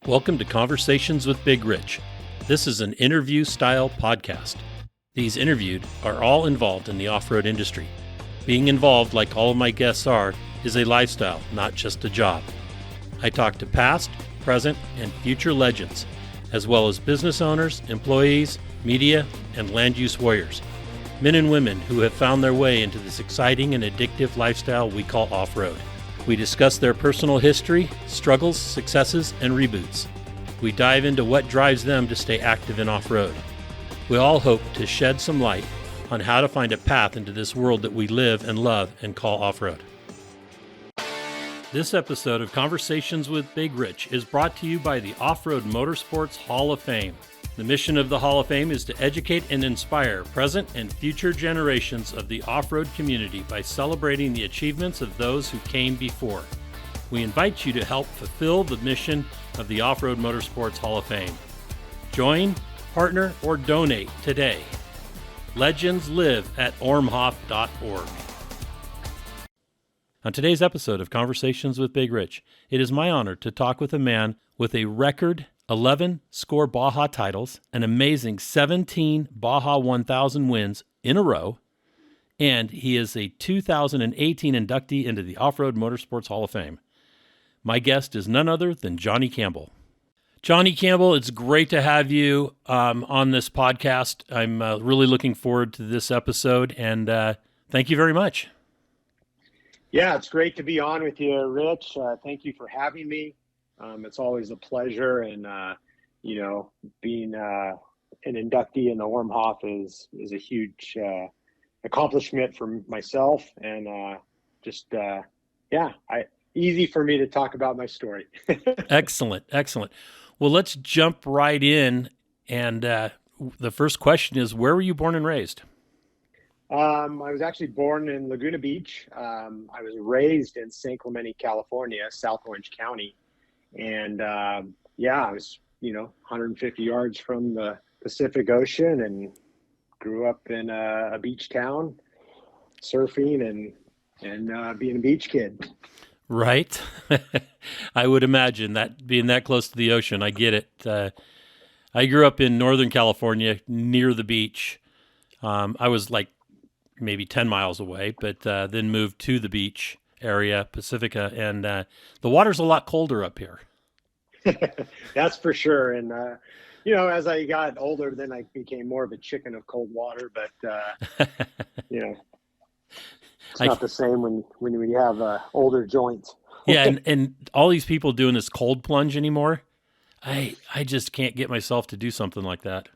Welcome to Conversations with Big Rich. This is an interview-style podcast. These interviewed are all involved in the off-road industry. Being involved, like all of my guests are, is a lifestyle, not just a job. I talk to past, present, and future legends, as well as business owners, employees, media, and land use warriors. Men and women who have found their way into this exciting and addictive lifestyle we call off-road. We discuss their personal history, struggles, successes, and reboots. We dive into what drives them to stay active in off-road. We all hope to shed some light on how to find a path into this world that we live and love and call off-road. This episode of Conversations with Big Rich is brought to you by the Off-Road Motorsports Hall of Fame. The mission of the Hall of Fame is to educate and inspire present and future generations of the off-road community by celebrating the achievements of those who came before. We invite you to help fulfill the mission of the Off-Road Motorsports Hall of Fame. Join, partner, or donate today. Legends live at ormhof.org. On today's episode of Conversations with Big Rich, it is my honor to talk with a man with a record 11 score Baja titles, an amazing 17 Baja 1000 wins in a row, and he is a 2018 inductee into the Off-Road Motorsports Hall of Fame. My guest is none other than Johnny Campbell. Johnny Campbell, it's great to have you on this podcast. I'm really looking forward to this episode, and thank you very much. Yeah, it's great to be on with you, Rich. Thank you for having me. It's always a pleasure, and being an inductee in the ORMHOF is a huge accomplishment for myself, and easy for me to talk about my story. Excellent. Well, let's jump right in, and the first question is, where were you born and raised? I was actually born in Laguna Beach. I was raised in San Clemente, California, South Orange County. And I was, 150 yards from the Pacific Ocean, and grew up in a beach town, surfing and being a beach kid. Right. I would imagine that being that close to the ocean, I get it. I grew up in Northern California near the beach. I was like maybe 10 miles away, but then moved to the beach area, Pacifica, and the water's a lot colder up here. That's for sure. And, as I got older, then I became more of a chicken of cold water, but, it's not the same when you have older joints. Yeah. And all these people doing this cold plunge anymore, I just can't get myself to do something like that.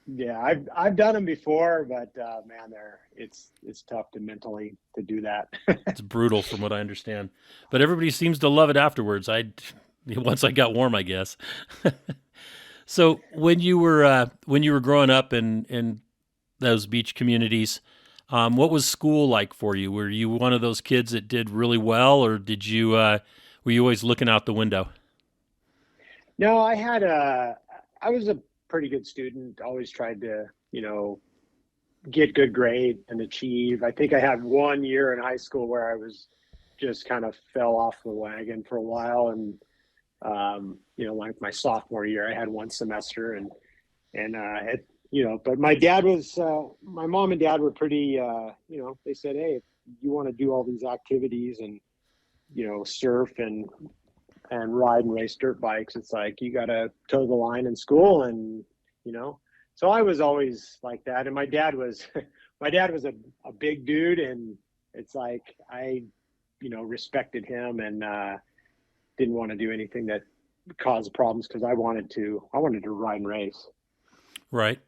Yeah, I've done them before, but man, it's tough to mentally to do that. It's brutal from what I understand, but everybody seems to love it afterwards. Once I got warm, I guess. So when you were growing up in those beach communities, what was school like for you? Were you one of those kids that did really well, or were you always looking out the window? No, I was a pretty good student. Always tried to, get good grades and achieve. I think I had 1 year in high school where I was just kind of fell off the wagon for a while. And, like my sophomore year, I had one semester but my mom and dad were pretty, they said, hey, if you want to do all these activities and, surf and ride and race dirt bikes, it's like you got to toe the line in school. And so I was always like that. And my dad was a big dude, and it's like I respected him and didn't want to do anything that caused problems, because I wanted to ride and race. Right.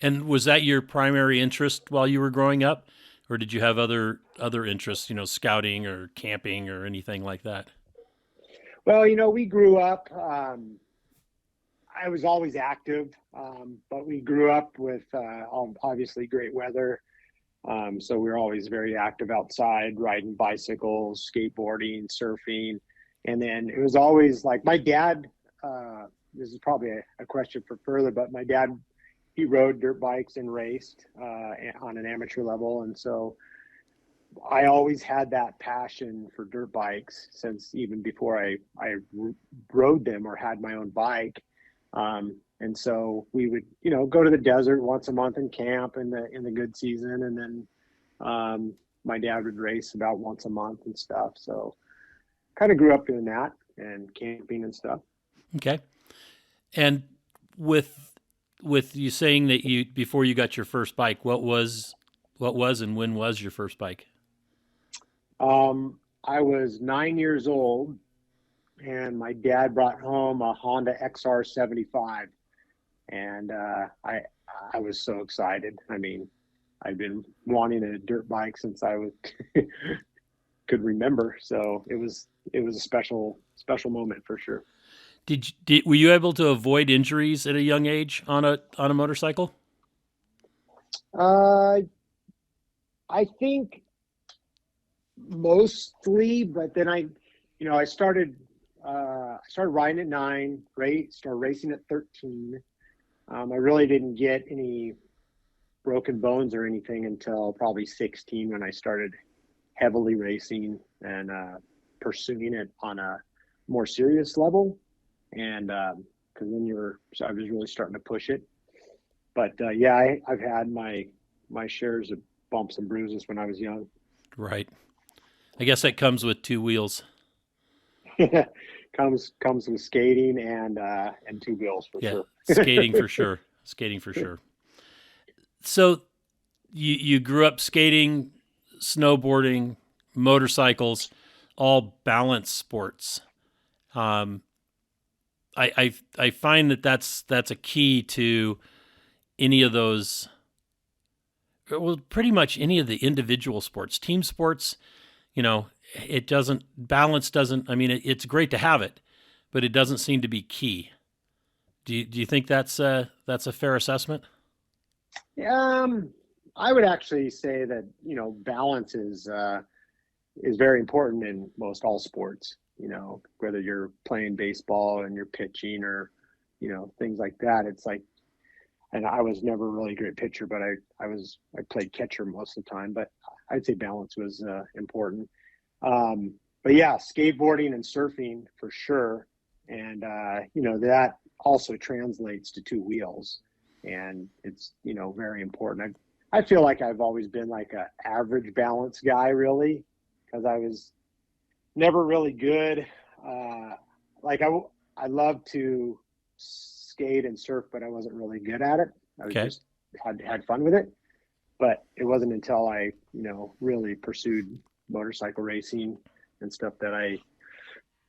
And was that your primary interest while you were growing up, or did you have other interests, scouting or camping or anything like that? Well, we grew up, I was always active, but we grew up with obviously great weather. So we were always very active outside, riding bicycles, skateboarding, surfing. And then it was always like my dad, this is probably a question for further, but my dad, he rode dirt bikes and raced on an amateur level. And so I always had that passion for dirt bikes since even before I rode them or had my own bike. And so we would, go to the desert once a month and camp in the good season. And then, my dad would race about once a month and stuff. So kind of grew up doing that and camping and stuff. Okay. And with you saying that before you got your first bike, what was and when was your first bike? I was 9 years old and my dad brought home a Honda XR75 and, I was so excited. I mean, I've been wanting a dirt bike since I was could remember. So it was a special moment for sure. Were you able to avoid injuries at a young age on a motorcycle? I think mostly, but then I started riding at 9, started racing at 13. I really didn't get any broken bones or anything until probably 16 when I started heavily racing and pursuing it on a more serious level. And because then I was really starting to push it. But yeah, I've had my shares of bumps and bruises when I was young. Right. I guess that comes with two wheels. comes with skating and two wheels for sure. Skating for sure. Skating for sure. So you grew up skating, snowboarding, motorcycles, all balance sports. I find that's a key to any of those. Well, pretty much any of the individual sports, team sports. Balance doesn't. I mean, it's great to have it, but it doesn't seem to be key. Do you think that's a fair assessment? I would actually say that balance is very important in most all sports. Whether you're playing baseball and you're pitching or things like that. It's like, and I was never really a great pitcher, but I played catcher most of the time. But I'd say balance was important. But yeah, skateboarding and surfing for sure, and that also translates to two wheels, and it's very important. I feel like I've always been like a average balance guy, really, because I was never really good. I love to skate and surf, but I wasn't really good at it. I was just had fun with it. But it wasn't until I, really pursued motorcycle racing and stuff that I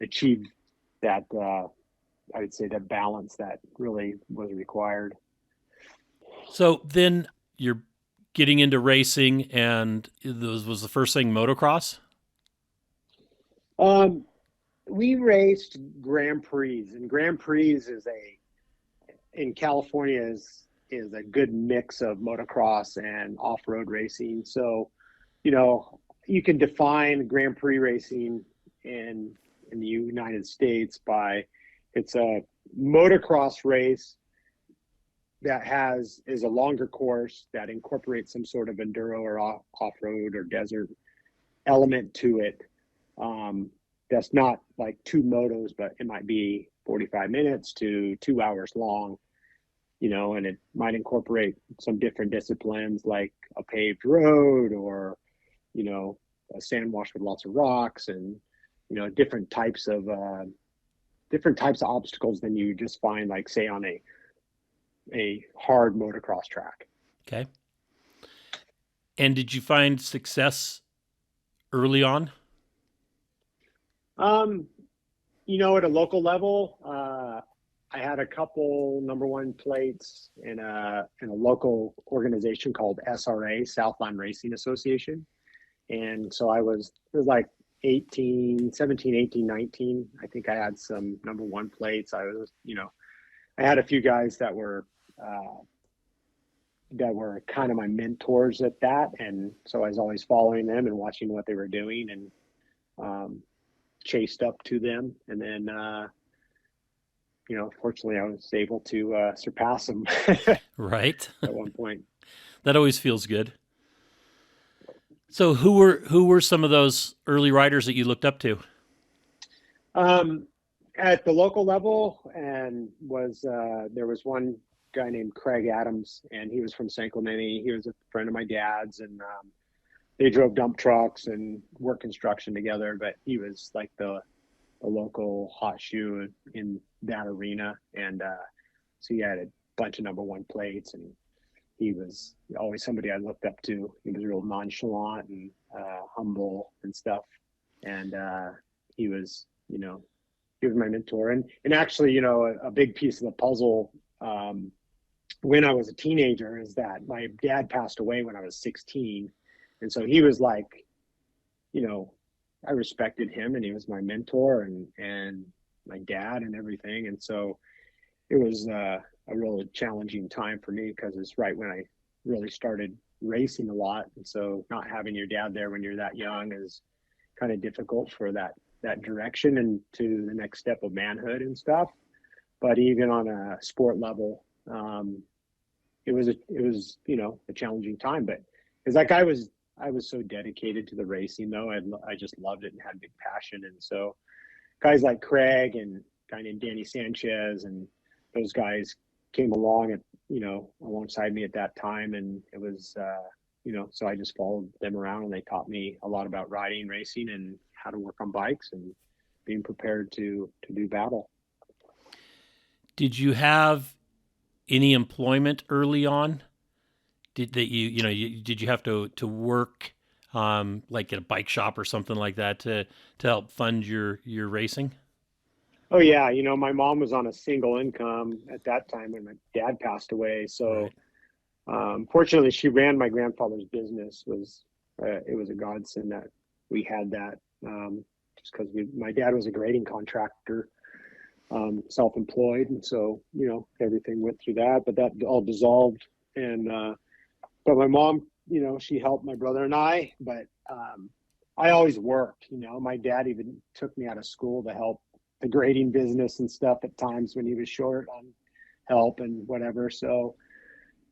achieved that, I would say that balance that really was required. So then you're getting into racing, and was the first thing motocross? We raced Grand Prix, and Grand Prix in California is a good mix of motocross and off-road racing. So, you can define Grand Prix racing in the United States by it's a motocross race that is a longer course that incorporates some sort of enduro or off-road or desert element to it. That's not like two motos, but it might be 45 minutes to 2 hours long, and it might incorporate some different disciplines like a paved road or, a sand wash with lots of rocks and, different types of obstacles than you just find, like, say, on a hard motocross track. Okay. And did you find success early on? At a local level, I had a couple number one plates in a local organization called SRA, Southland Racing Association. And so it was like 17, 18, 19. I think I had some number one plates. I had a few guys that were kind of my mentors at that. And so I was always following them and watching what they were doing and, chased up to them. And then, fortunately I was able to surpass them. Right. At one point. That always feels good. So who were some of those early riders that you looked up to? Um, at the local level, and there was one guy named Craig Adams, and he was from San Clemente. He was a friend of my dad's, and they drove dump trucks and worked construction together. But he was like the local hot shoe in that arena, and so he had a bunch of number one plates, and he was always somebody I looked up to. He was real nonchalant and humble and stuff, and he was, he was my mentor. And actually, a big piece of the puzzle when I was a teenager is that my dad passed away when I was 16, and so he was like, I respected him, and he was my mentor and my dad and everything. And so it was a really challenging time for me because it's right when I really started racing a lot. And so not having your dad there when you're that young is kind of difficult for that direction and to the next step of manhood and stuff. But even on a sport level, it was a challenging time. But it's like I was so dedicated to the racing, though. I just loved it and had a big passion. And so guys like Craig and a guy named Danny Sanchez and those guys came along alongside me at that time. And it was, so I just followed them around, and they taught me a lot about riding, racing, and how to work on bikes and being prepared to do battle. Did you have any employment early on? Did you have to work like at a bike shop or something like that to help fund your racing? Oh yeah, my mom was on a single income at that time when my dad passed away. So fortunately, she ran my grandfather's business. It was a godsend that we had that, just because my dad was a grading contractor, self-employed, and so everything went through that. But that all dissolved, and but my mom, she helped my brother and I. But I always worked. My dad even took me out of school to help the grading business and stuff at times when he was short on help and whatever. So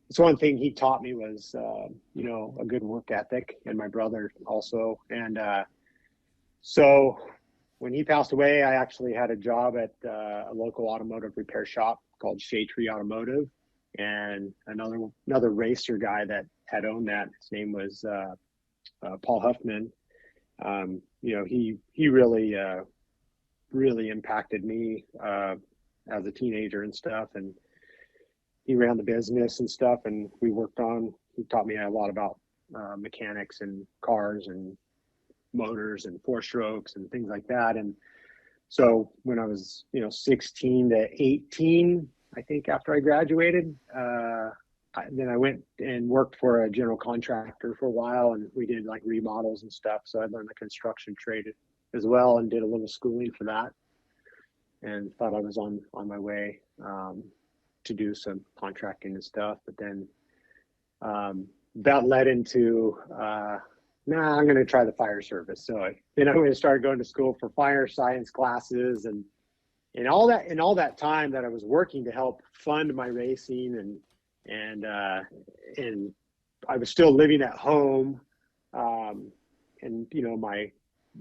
it's one thing he taught me was, a good work ethic, and my brother also. And so when he passed away, I actually had a job at a local automotive repair shop called Shade Tree Automotive, and another racer guy that had owned that. His name was Paul Huffman. He really impacted me as a teenager and stuff, and he ran the business and stuff, and he taught me a lot about mechanics and cars and motors and four strokes and things like that. And so when I was 16 to 18, I think, after I graduated, then I went and worked for a general contractor for a while, and we did like remodels and stuff. So I learned the construction trade as well, and did a little schooling for that, and thought I was on my way to do some contracting and stuff. But then that led into I'm going to try the fire service. So then I went and started going to school for fire science classes, and all that time that I was working to help fund my racing, and I was still living at home, and my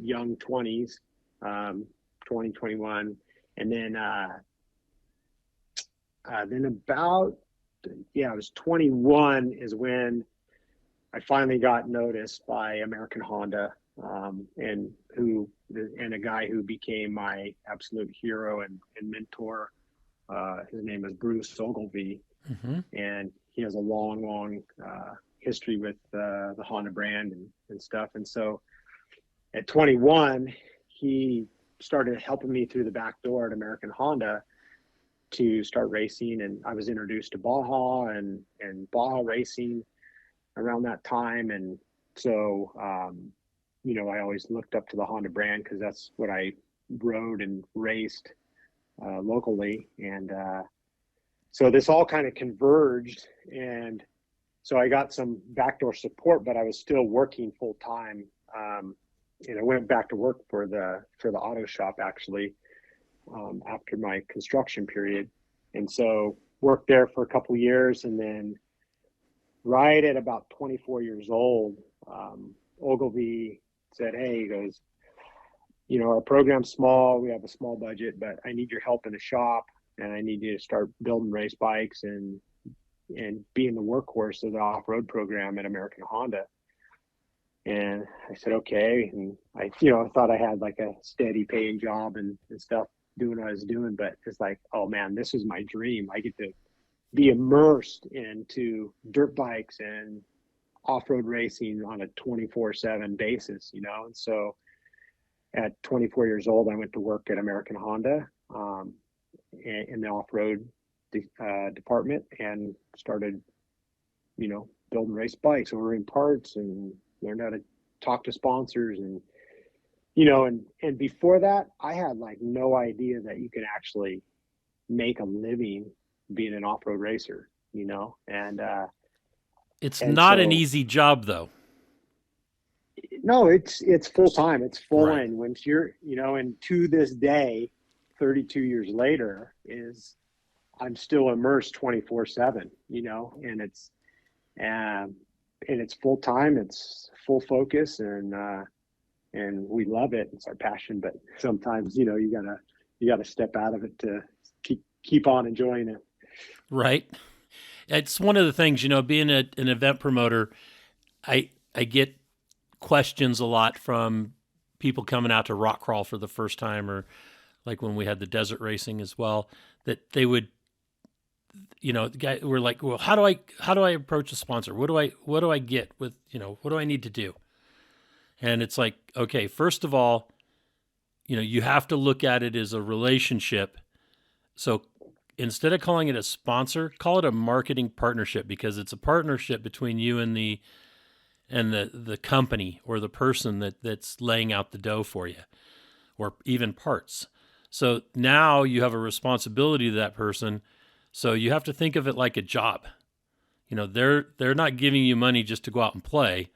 young 20s, 20, 21. And then about, I was 21 is when I finally got noticed by American Honda, and a guy who became my absolute hero and mentor. His name is Bruce Ogilvie, and he has a long history with the Honda brand and stuff. And so at 21, he started helping me through the back door at American Honda to start racing. And I was introduced to Baja and Baja racing around that time. And so, I always looked up to the Honda brand because that's what I rode and raced locally. And so this all kind of converged. And so I got some backdoor support, but I was still working full time. And I went back to work for the auto shop actually after my construction period, and so worked there for a couple of years. And then right at about 24 years old, Ogilvy said, hey, he goes, our program's small. We have a small budget, but I need your help in the shop, and I need you to start building race bikes and being the workhorse of the off-road program at American Honda. And I said, okay. And I thought I had like a steady paying job and stuff doing what I was doing, but it's like, oh man, this is my dream. I get to be immersed into dirt bikes and off-road racing on a 24/7 basis, And so at 24 years old, I went to work at American Honda in the off-road department and started, building race bikes, ordering parts, and learned how to talk to sponsors. And, and before that, I had like no idea that you could actually make a living being an off-road racer, and it's and not so, an easy job though. No, it's full time. It's full Right. in. Once you're, and to this day, 32 years later, I'm still immersed 24/7, and it's full time. It's full focus, and we love it. It's our passion, but sometimes, you gotta step out of it to keep on enjoying it. Right. It's one of the things, being an event promoter, I get questions a lot from people coming out to rock crawl for the first time, or like when we had the desert racing as well, that they would, we're like, well, how do I approach a sponsor? What do I get with, what do I need to do? And it's like, okay, first of all, you have to look at it as a relationship. So instead of calling it a sponsor, call it a marketing partnership, because it's a partnership between you and the company or the person that's laying out the dough for you, or even parts. So now you have a responsibility to that person. So you have to think of it like a job. They're not giving you money just to go out and play,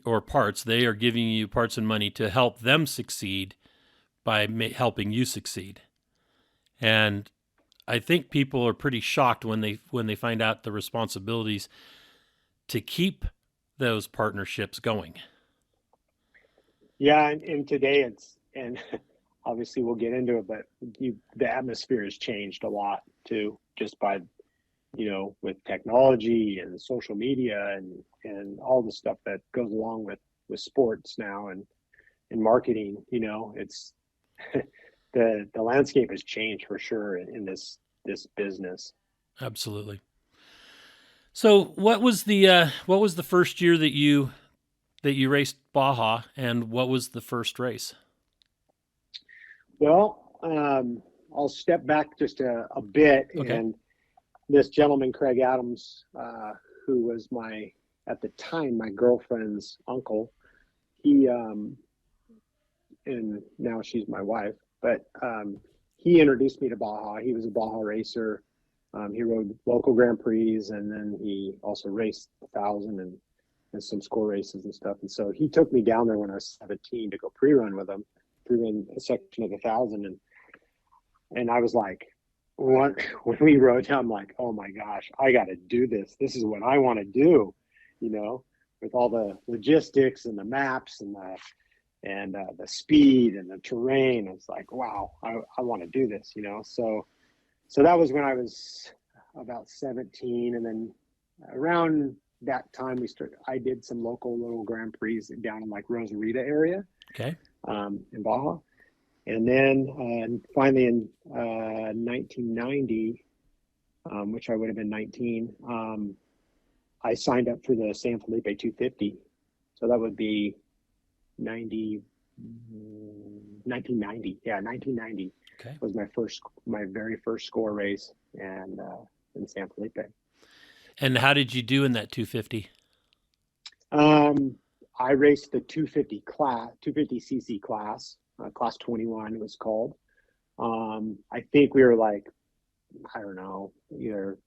or parts. They are giving you parts and money to help them succeed by helping you succeed. And I think people are pretty shocked when they find out the responsibilities to keep those partnerships going. Yeah, and today and obviously we'll get into it, but the atmosphere has changed a lot too, just by with technology and social media and all the stuff that goes along with sports now and marketing. It's the landscape has changed for sure in this business. Absolutely. So what was the first year that you raced Baja, and what was the first race? Well, I'll step back just a bit. Okay. And this gentleman, Craig Adams, who was at the time, my girlfriend's uncle, he, and now she's my wife, but he introduced me to Baja. He was a Baja racer. He rode local Grand Prix, and then he also raced 1,000 and some score races and stuff. And so he took me down there when I was 17 to go pre-run with him, pre-run a section of 1,000. And I was like, when we rode down, I'm like, oh my gosh, I got to do this. This is what I want to do, with all the logistics and the maps and the speed and the terrain. It's like, wow, I want to do this, So that was when I was about 17. And then around that time I did some local little Grand Prix down in like Rosarita area. Okay. In Baja. And then finally in 1990, which I would have been 19, I signed up for the San Felipe 250. So that would be 1990. Yeah, 1990. Okay. Was my very first score race, and in San Felipe. And how did you do in that 250? I raced the 250cc class, class 21 it was called. I think we were like, I don't know, either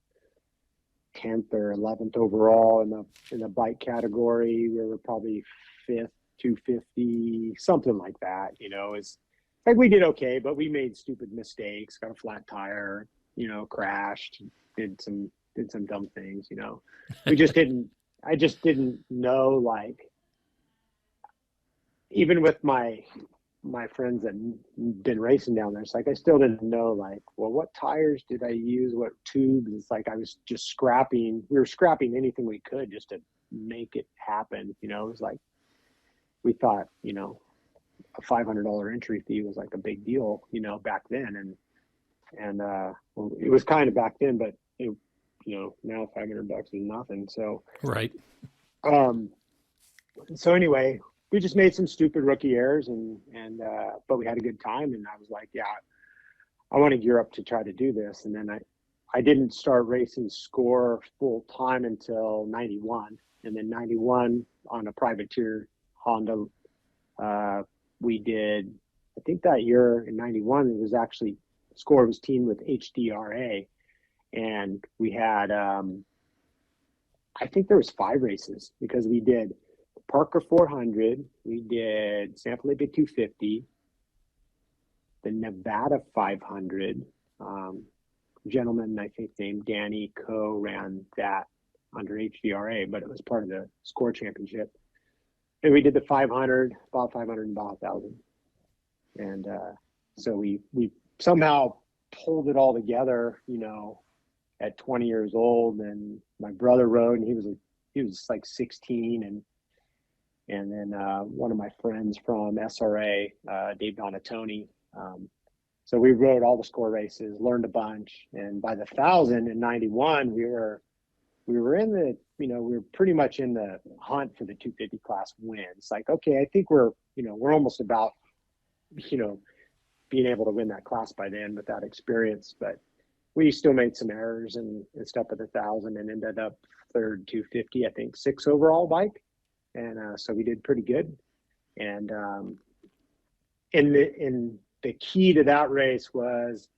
10th or 11th overall in the bike category. We were probably 5th, 250, something like that. It's like we did okay, but we made stupid mistakes, got a flat tire, crashed, did some dumb things. I just didn't know, like, even with my friends that been racing down there, it's like I still didn't know, like, well, what tires did I use, what tubes. It's like I was just scrapping. We were scrapping anything we could just to make it happen. You know, it was like we thought, you know, a $500 entry fee was like a big deal, you know, back then, and well, it was kind of back then, but it, you know, now $500 is nothing. So Right. So anyway, we just made some stupid rookie errors, but we had a good time, and I was like, yeah, I want to gear up to try to do this. And then I didn't start racing score full time until 91, and then 91 on a privateer Honda. We did, I think that year in 91, it was actually score was teamed with HDRA, and we had I think there was 5 races because we did Parker 400, we did San Felipe 250, the Nevada 500. Gentleman, I think named Danny Coe, ran that under HDRA, but it was part of the score championship. And we did the 500, Baja 500 and Baja 1000. And so we somehow pulled it all together, you know, at 20 years old. And my brother rode, and he was like 16, and then one of my friends from SRA, Dave Donatoni. So we rode all the score races, learned a bunch, and by the 1000 in 91, we were in the, you know, we were pretty much in the hunt for the 250 class win. It's like, okay, I think we're almost about, you know, being able to win that class by then with that experience. But we still made some errors and stuff at the 1000 and ended up third 250, I think 6 overall bike. And so we did pretty good. And in the key to that race was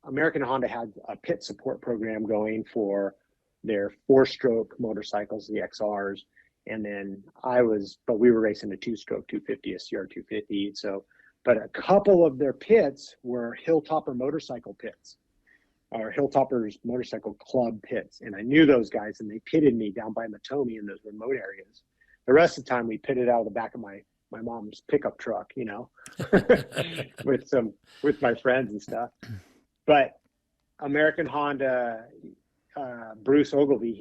American Honda had a pit support program going for their 4-stroke motorcycles, the XRs. And then but we were racing a 2-stroke 250, a CR 250. So, but a couple of their pits were Hilltopper motorcycle pits, or Hilltoppers motorcycle club pits. And I knew those guys, and they pitted me down by Matomi in those remote areas. The rest of the time we pitted out of the back of my mom's pickup truck, you know, with my friends and stuff. But American Honda, Bruce Ogilvy,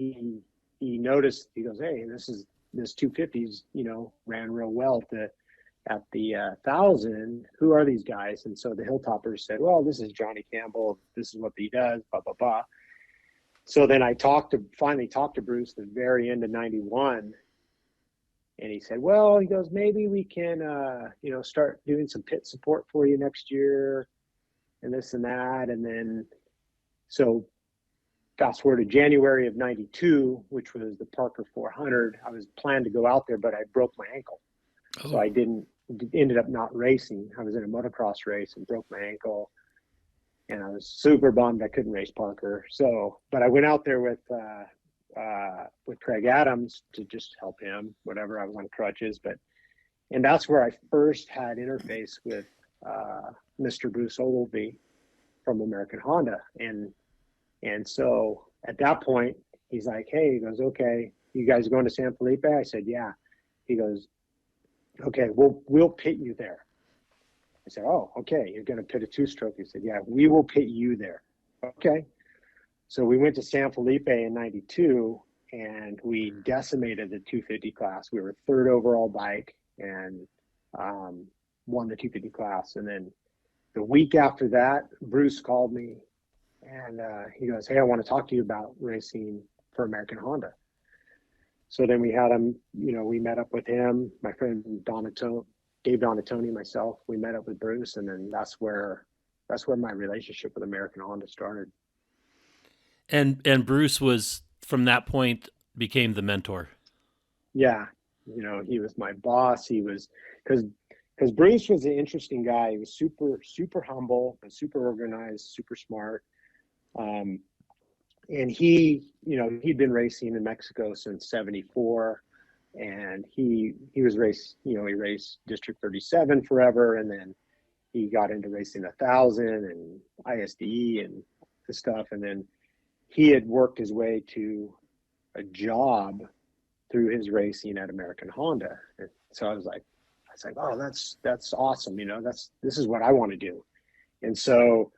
he noticed, he goes, hey, this 250s, you know, ran real well at the 1000. Who are these guys? And so the Hilltoppers said, well, this is Johnny Campbell. This is what he does, blah, blah, blah. So then I finally talked to Bruce the very end of 91. And he said, well, he goes, maybe we can, you know, start doing some pit support for you next year and this and that. And then, so fast forward to January of 92, which was the Parker 400. I was planned to go out there, but I broke my ankle. Oh. So I ended up not racing. I was in a motocross race and broke my ankle. And I was super bummed I couldn't race Parker. So, but I went out there with Craig Adams to just help him, whatever. I was on crutches, and that's where I first had interface with Mr. Bruce Ogilvy from American Honda. And so at that point, he's like, hey, he goes, okay, you guys going to San Felipe? I said, yeah. He goes, okay, we'll pit you there. I said, oh, okay, you're going to pit a 2-stroke. He said, yeah, we will pit you there. Okay. So we went to San Felipe in 92, and we decimated the 250 class. We were 3rd overall bike and won the 250 class. And then the week after that, Bruce called me, and he goes, hey, I want to talk to you about racing for American Honda. So then we had him, you know, we met up with him, my friend Dave Donatoni, myself. We met up with Bruce, and then that's where my relationship with American Honda started. And Bruce was, from that point, became the mentor. Yeah, you know, he was my boss. He was, because Bruce was an interesting guy. He was super humble and super organized, super smart. And he, you know, he'd been racing in Mexico since '74, and he was he raced District 37 forever, and then he got into racing 1000 and ISDE and the stuff, and then he had worked his way to a job through his racing at American Honda. So I was like, oh, that's awesome. This is what I want to do. And so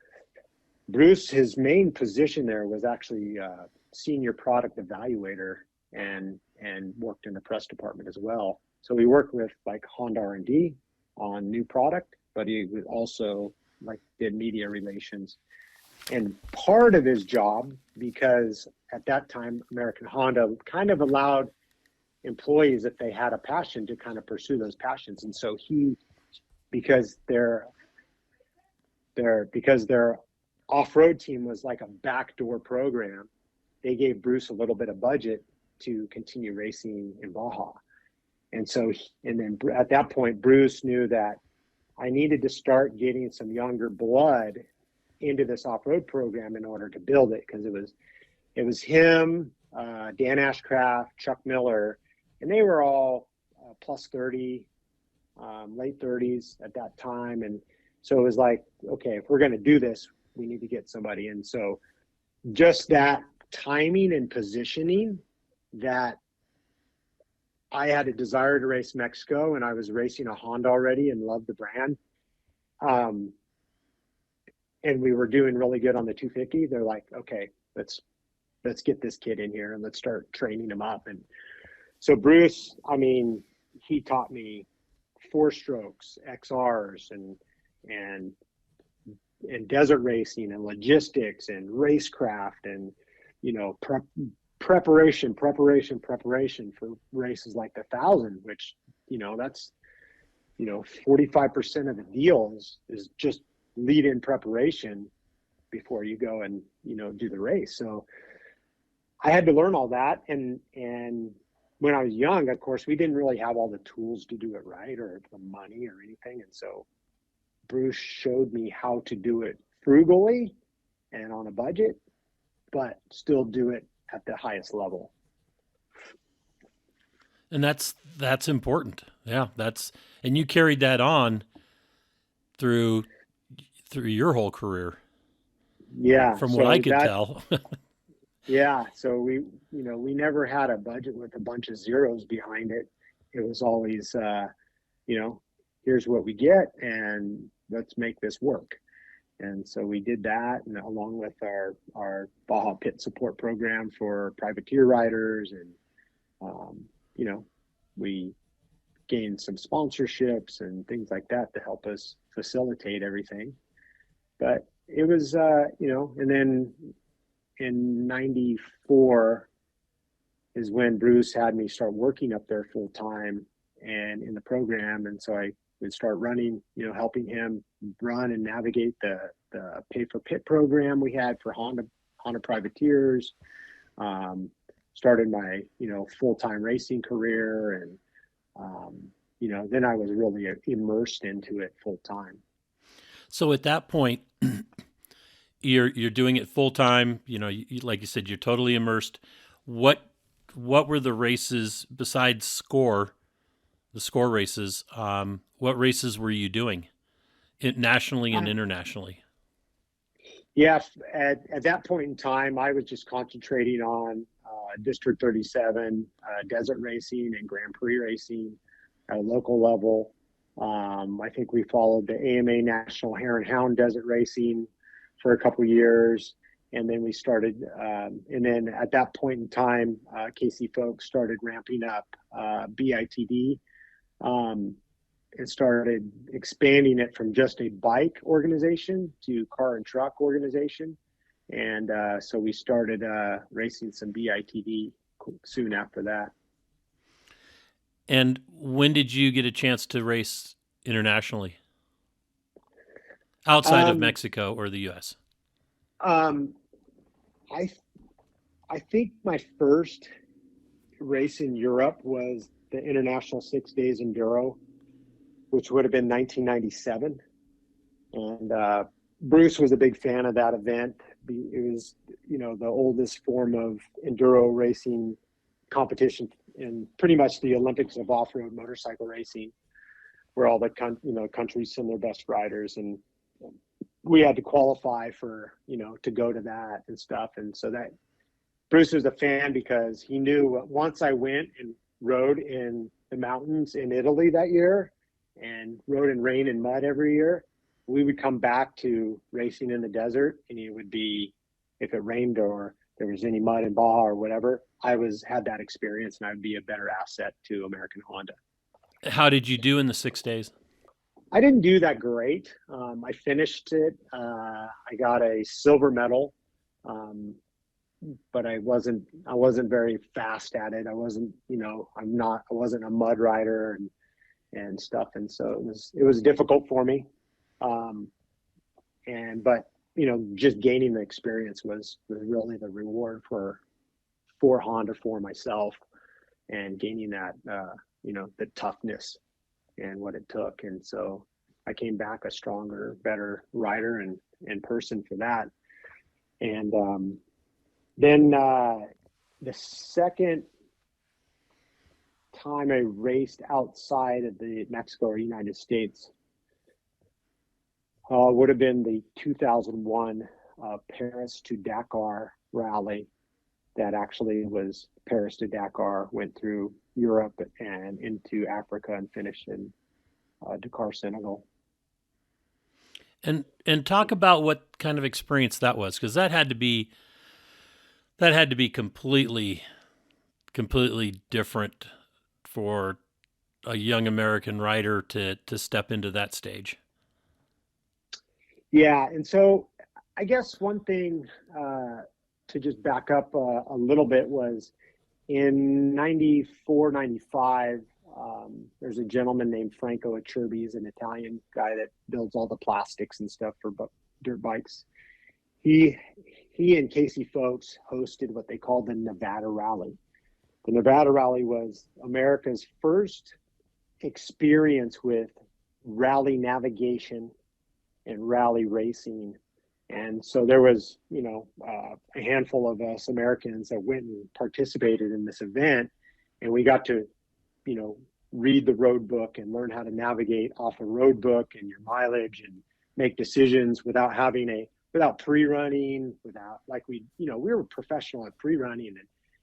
Bruce, his main position there was actually senior product evaluator, and worked in the press department as well. So he worked with like Honda R&D on new product, but he was also like did media relations. And part of his job, because at that time American Honda kind of allowed employees, if they had a passion, to kind of pursue those passions. And so because their off-road team was like a backdoor program, they gave Bruce a little bit of budget to continue racing in Baja. And so, and then at that point, Bruce knew that I needed to start getting some younger blood into this off-road program in order to build it, because it was him, Dan Ashcraft, Chuck Miller, and they were all plus 30, late 30s at that time. And so it was like, okay, if we're going to do this, we need to get somebody. And so just that timing and positioning, that I had a desire to race Mexico, and I was racing a Honda already and loved the brand. And we were doing really good on the 250. They're like, okay, let's get this kid in here and let's start training him up. And so Bruce, I mean, he taught me 4-strokes, XRs, and desert racing and logistics and racecraft, and preparation for races like the 1,000, which that's 45% of the deal is just lead in preparation before you go and do the race. So I had to learn all that, and when I was young, of course, we didn't really have all the tools to do it right, or the money or anything. And so Bruce showed me how to do it frugally and on a budget, but still do it at the highest level. And that's important. Yeah, and you carried that on through your whole career. Yeah. From what I could tell. Yeah. So we never had a budget with a bunch of zeros behind it. It was always, here's what we get and let's make this work. And so we did that, and along with our Baja Pit Support Program for privateer riders, and we gained some sponsorships and things like that to help us facilitate everything. But it was, and then in '94 is when Bruce had me start working up there full time and in the program, and so I would start running, helping him run and navigate the pay for pit program we had for Honda privateers. Started my full-time racing career, and then I was really immersed into it full time. So at that point, you're doing it full time. Like you said, you're totally immersed. What were the races besides the score races? What races were you doing, nationally and internationally? Yeah, at that point in time, I was just concentrating on District 37, desert racing and Grand Prix racing at a local level. I think we followed the AMA National Hare and Hound Desert Racing for a couple of years. And then we started, and then at that point in time, KC folks started ramping up BITD, and started expanding it from just a bike organization to car and truck organization. And so we started racing some BITD soon after that. And when did you get a chance to race internationally? Outside of Mexico or the U.S.? I think my first race in Europe was the International 6 Days Enduro, which would have been 1997. And Bruce was a big fan of that event. It was, the oldest form of enduro racing competition in pretty much the Olympics of off-road motorcycle racing, where all the countries send their best riders, and we had to qualify for, to go to that and stuff. And so that Bruce was a fan because he knew once I went and rode in the mountains in Italy that year and rode in rain and mud every year, we would come back to racing in the desert, and it would be, if it rained or there was any mud in Baja or whatever, had that experience, and I would be a better asset to American Honda. How did you do in the 6 days? I didn't do that great. I finished it. I got a silver medal, but I wasn't very fast at it. I wasn't, I wasn't a mud rider and stuff, and so it was difficult for me. But just gaining the experience was really the reward for Honda, for myself, and gaining that the toughness and what it took. And so I came back a stronger, better rider and person for that. And then the second time I raced outside of the Mexico or United States would have been the 2001 Paris to Dakar rally. That actually was Paris to Dakar, went through Europe and into Africa and finished in Dakar, Senegal. And talk about what kind of experience that was, because that had to be completely different for a young American rider to step into that stage. Yeah, and so I guess one thing to just back up a little bit was in 94, 95, there's a gentleman named Franco Acerbi. He's an Italian guy that builds all the plastics and stuff for dirt bikes. He and Casey Folks hosted what they called the Nevada Rally. The Nevada Rally was America's first experience with rally navigation and rally racing. And so there was, a handful of us Americans that went and participated in this event, and we got to, read the road book and learn how to navigate off a road book and your mileage and make decisions without pre-running, we were professional at pre-running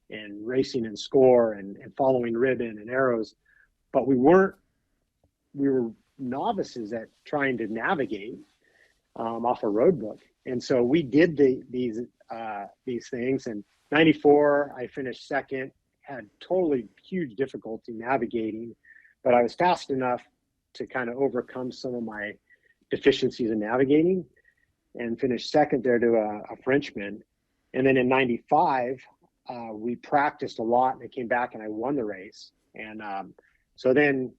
and racing and score and following ribbon and arrows, but we were novices at trying to navigate off a road book. And so we did these things. And 94, I finished second, had totally huge difficulty navigating, but I was fast enough to kind of overcome some of my deficiencies in navigating and finished second there to a Frenchman. And then in 95, we practiced a lot, and I came back and I won the race. And so then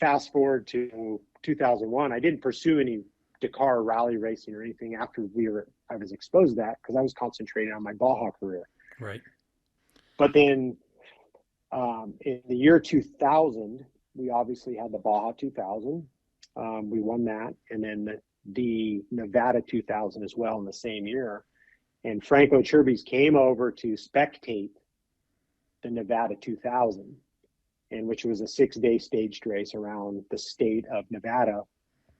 fast forward to 2001, I didn't pursue any Dakar rally racing or anything after I was exposed to that, because I was concentrating on my Baja career. Right. But then in the year 2000, we obviously had the Baja 2000. We won that, and then the Nevada 2000 as well in the same year. And Franco Acerbi came over to spectate the Nevada 2000, which was a 6-day staged race around the state of Nevada,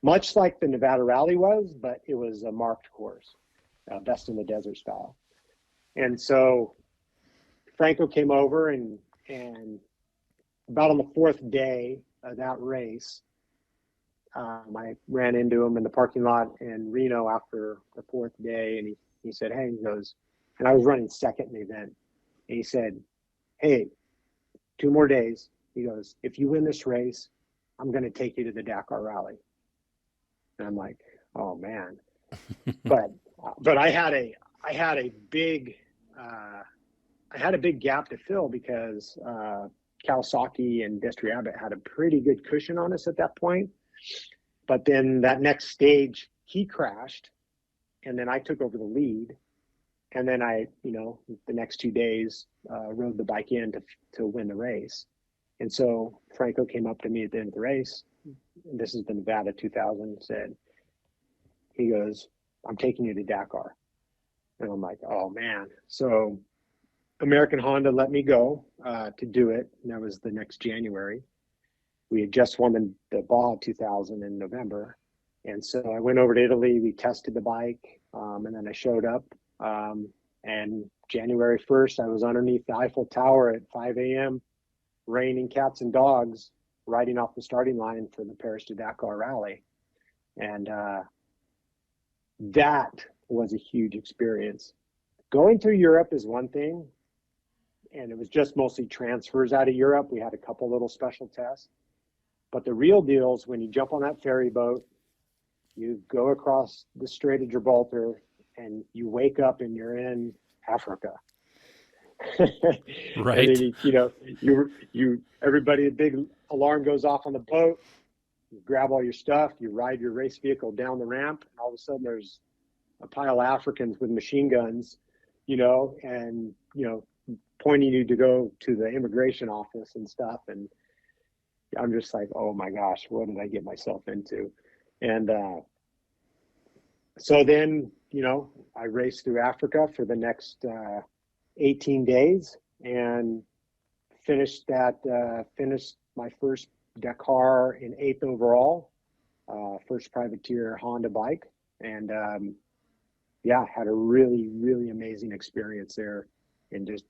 much like the Nevada Rally was, but it was a marked course, best in the desert style. And so Franco came over, and about on the 4th day of that race, I ran into him in the parking lot in Reno after the 4th day, and he said, hey, he goes, and I was running second in the event, and he said, hey, 2 more days. He goes, if you win this race, I'm going to take you to the Dakar Rally. And I'm like, oh man. but I had a big gap to fill, because Kawasaki and Destry Abbott had a pretty good cushion on us at that point. But then that next stage, he crashed, and then I took over the lead. And then I, the next 2 days, rode the bike in to win the race. And so Franco came up to me at the end of the race. This is the Nevada 2000. He goes, I'm taking you to Dakar. And I'm like, oh man. So American Honda let me go to do it. And that was the next January. We had just won the Baja 2000 in November. And so I went over to Italy. We tested the bike. And then I showed up. And January 1st, I was underneath the Eiffel Tower at 5 a.m. raining cats and dogs riding off the starting line for the Paris to Dakar rally. And that was a huge experience. Going through Europe is one thing, and it was just mostly transfers out of Europe. We had a couple little special tests. But the real deal is when you jump on that ferry boat, you go across the Strait of Gibraltar, and you wake up and you're in Africa. Right. And then, everybody, a big alarm goes off on the boat. You grab all your stuff, you ride your race vehicle down the ramp, and all of a sudden there's a pile of Africans with machine guns, and, pointing you to go to the immigration office and stuff. And I'm just like, oh my gosh, what did I get myself into? And so then, I raced through Africa for the next 18 days and finished my first Dakar in 8th overall, first privateer Honda bike. And had a really, really amazing experience there and just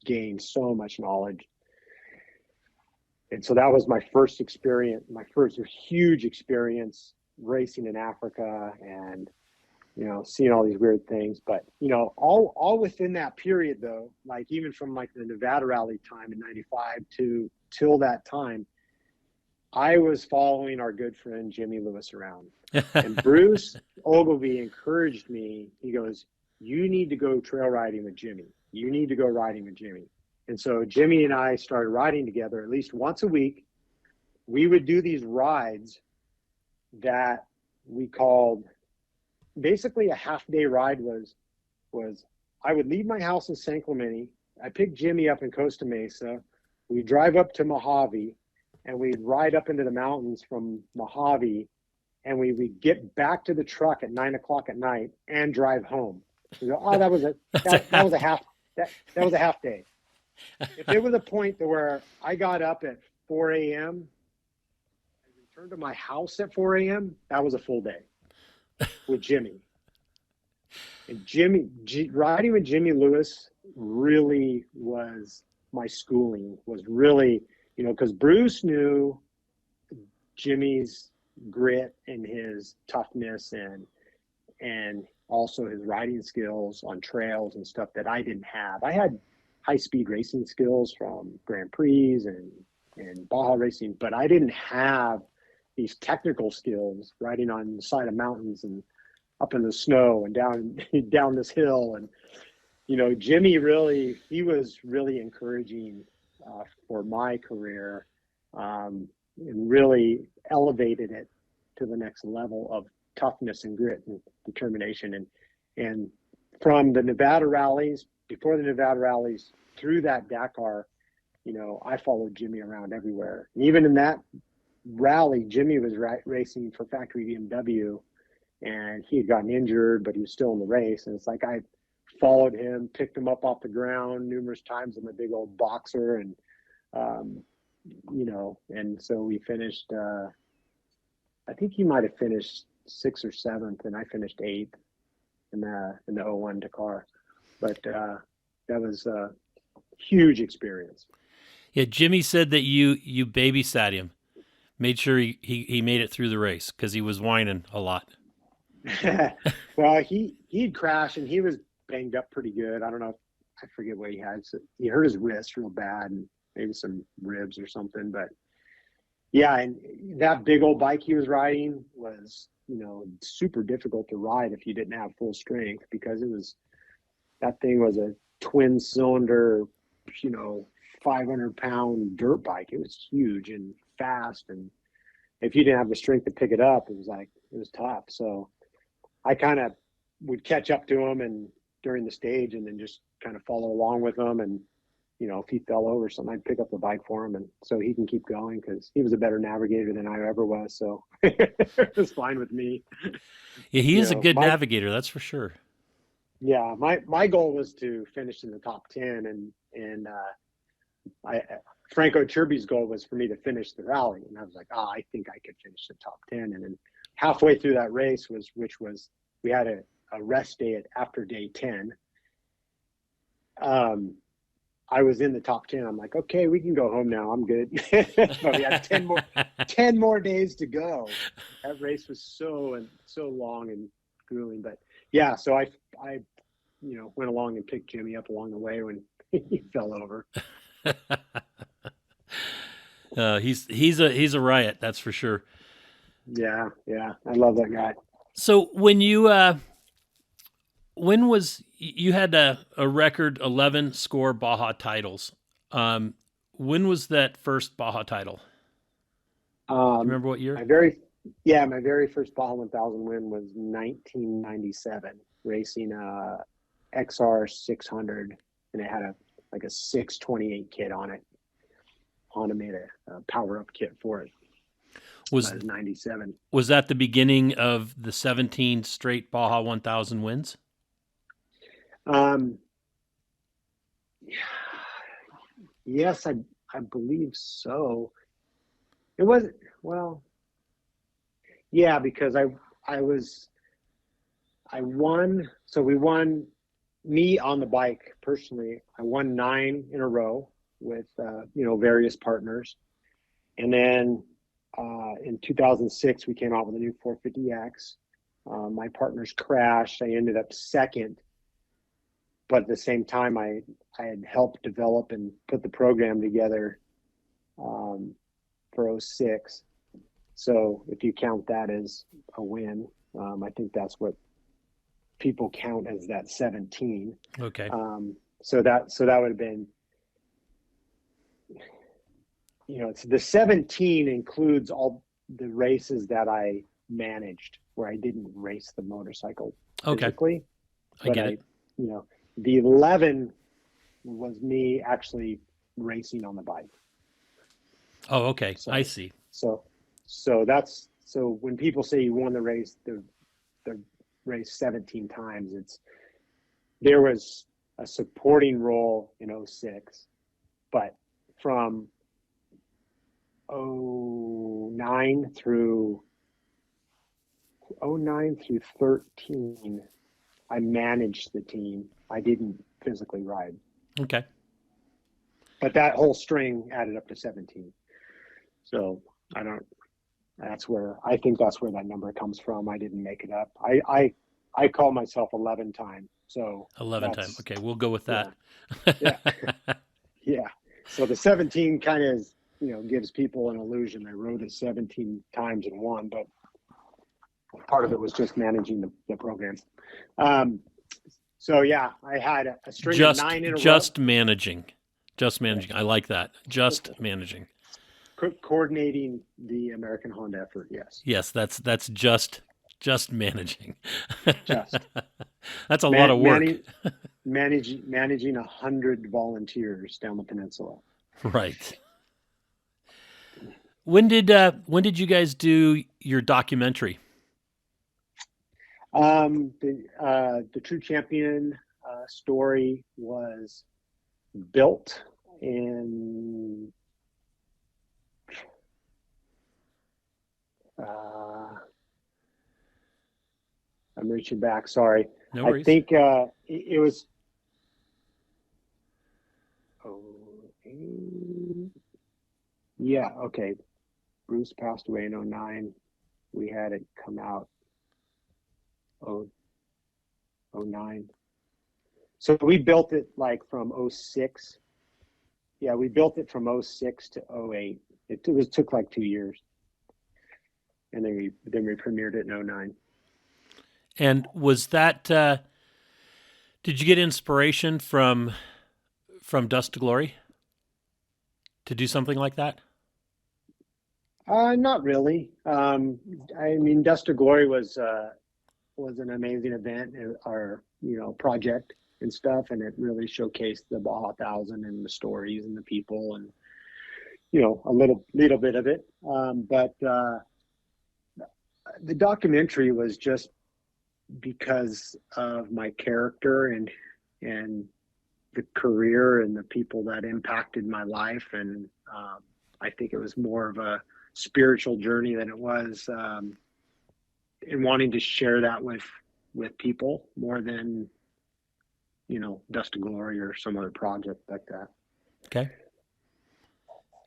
gained so much knowledge. And so that was my first experience, my first huge experience racing in Africa and, seeing all these weird things. But, all within that period though, like even from like the Nevada rally time in 95 till that time, I was following our good friend Jimmy Lewis around. And Bruce Ogilvie encouraged me. He goes, you need to go trail riding with Jimmy. You need to go riding with Jimmy. And so Jimmy and I started riding together at least once a week. We would do these rides that we called, basically a half-day ride was I would leave my house in San Clemente. I picked Jimmy up in Costa Mesa. We'd drive up to Mojave, and we'd ride up into the mountains from Mojave, and we would get back to the truck at 9 o'clock at night and drive home. We go, oh, that was a half day. If there was a point to where I got up at 4 a.m. and returned to my house at 4 a.m., that was a full day with Jimmy. And riding with Jimmy Lewis really was my schooling, was really, because Bruce knew Jimmy's grit and his toughness and also his riding skills on trails and stuff that I didn't have. I had high-speed racing skills from Grand Prix and Baja racing, but I didn't have these technical skills riding on the side of mountains and up in the snow and down this hill. And, Jimmy he was really encouraging for my career and really elevated it to the next level of toughness and grit and determination. And from the Nevada rallies, before the Nevada rallies, through that Dakar, I followed Jimmy around everywhere. And even in that rally, Jimmy was racing for factory BMW, and he had gotten injured, but he was still in the race. And it's like I followed him, picked him up off the ground numerous times in my big old boxer, and and so we finished. I think he might have finished 6th or 7th, and I finished 8th in the 01 Dakar. But that was a huge experience. Yeah, Jimmy said that you babysat him, made sure he made it through the race because he was whining a lot. Well, he'd crash and he was banged up pretty good. I don't know, I forget what he had. So he hurt his wrist real bad and maybe some ribs or something. But yeah, and that big old bike he was riding was, super difficult to ride if you didn't have full strength, because that thing was a twin cylinder, 500-pound dirt bike. It was huge and fast, and if you didn't have the strength to pick it up, it was tough. So I kind of would catch up to him and during the stage, and then just kind of follow along with him. And if he fell over something, I'd pick up the bike for him, and so he can keep going, because he was a better navigator than I ever was. So it was fine with me. Yeah, he is a good navigator, that's for sure. Yeah, my goal was to finish in the top 10, and Franco Cherby's goal was for me to finish the rally, and I was like, I think I could finish the top 10. And then halfway through that race we had a rest day after day 10. I was in the top 10. I'm like, okay, we can go home now. I'm good. But we had 10 more days to go. That race was so long and grueling. But yeah, so I went along and picked Jimmy up along the way when he fell over. He's a riot, that's for sure. Yeah, I love that guy. So when you when was you had a record 11 score Baja titles? When was that first Baja title? Do you remember what year? My very first Baja 1000 win was 1997, racing a XR 600, and it had a 628 kit on it. Honda made a power up kit for it. Was 97. Was that the beginning of the 17 straight Baja 1000 wins? Yes, I believe so. It was, well, yeah, because I won. So we won, me on the bike personally, I won 9 in a row with, various partners. And then in 2006, we came out with a new 450X. My partners crashed. I ended up second. But at the same time, I had helped develop and put the program together for 06. So if you count that as a win, I think that's what people count as that 17. Okay. So that would have been, it's the 17 includes all the races that I managed where I didn't race the motorcycle physically. I get it. The 11 was me actually racing on the bike. Oh, okay. So, I see. So when people say you won the race, the race 17 times, there was a supporting role in 06, but from 09 through 13, I managed the team. I didn't physically ride. Okay. But that whole string added up to 17. So I think that's where that number comes from. I didn't make it up. I call myself 11 time. So 11 time. Okay, we'll go with that. Yeah. Yeah. So the 17 kind of gives people an illusion. I rode it 17 times and won, but part of it was just managing the program. So yeah, I had a string of 9 in a row. Just managing. I like that. Just managing. Coordinating the American Honda effort. Yes. Yes, that's just managing. Just. That's a lot of work. Managing 100 volunteers down the peninsula. Right. When did you guys do your documentary? The True Champion story was built in I'm reaching back. Sorry. No worries. I think it was. Yeah. Okay. Bruce passed away in 09. We had it come out 09. So we built it from 06. Yeah, we built it from 06 to 08. It took 2 years. And then we premiered it in 09. And was that did you get inspiration from Dust to Glory to do something like that? Not really. Dust to Glory was an amazing event, our project and stuff, and it really showcased the Baja 1000 and the stories and the people and a little bit of it. But the documentary was just because of my character and the career and the people that impacted my life, and I think it was more of a spiritual journey than it was in wanting to share that with people more than Dust to Glory or some other project like that. Okay.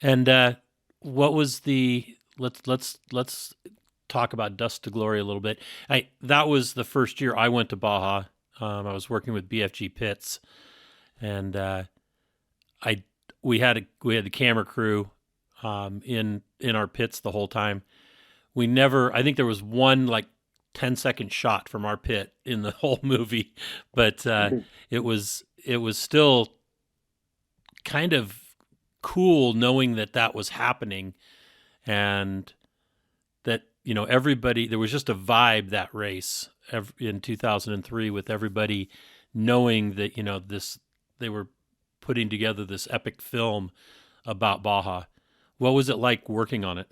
And what was the let's talk about Dust to Glory a little bit. That was the first year I went to Baja. I was working with BFG Pits, and I we had the camera crew in our pits the whole time. We never. I think there was one like 10-second shot from our pit in the whole movie, but it was still kind of cool knowing that was happening, and that everybody, there was just a vibe that race in 2003 with everybody knowing that this, they were putting together this epic film about Baja. What was it like working on it?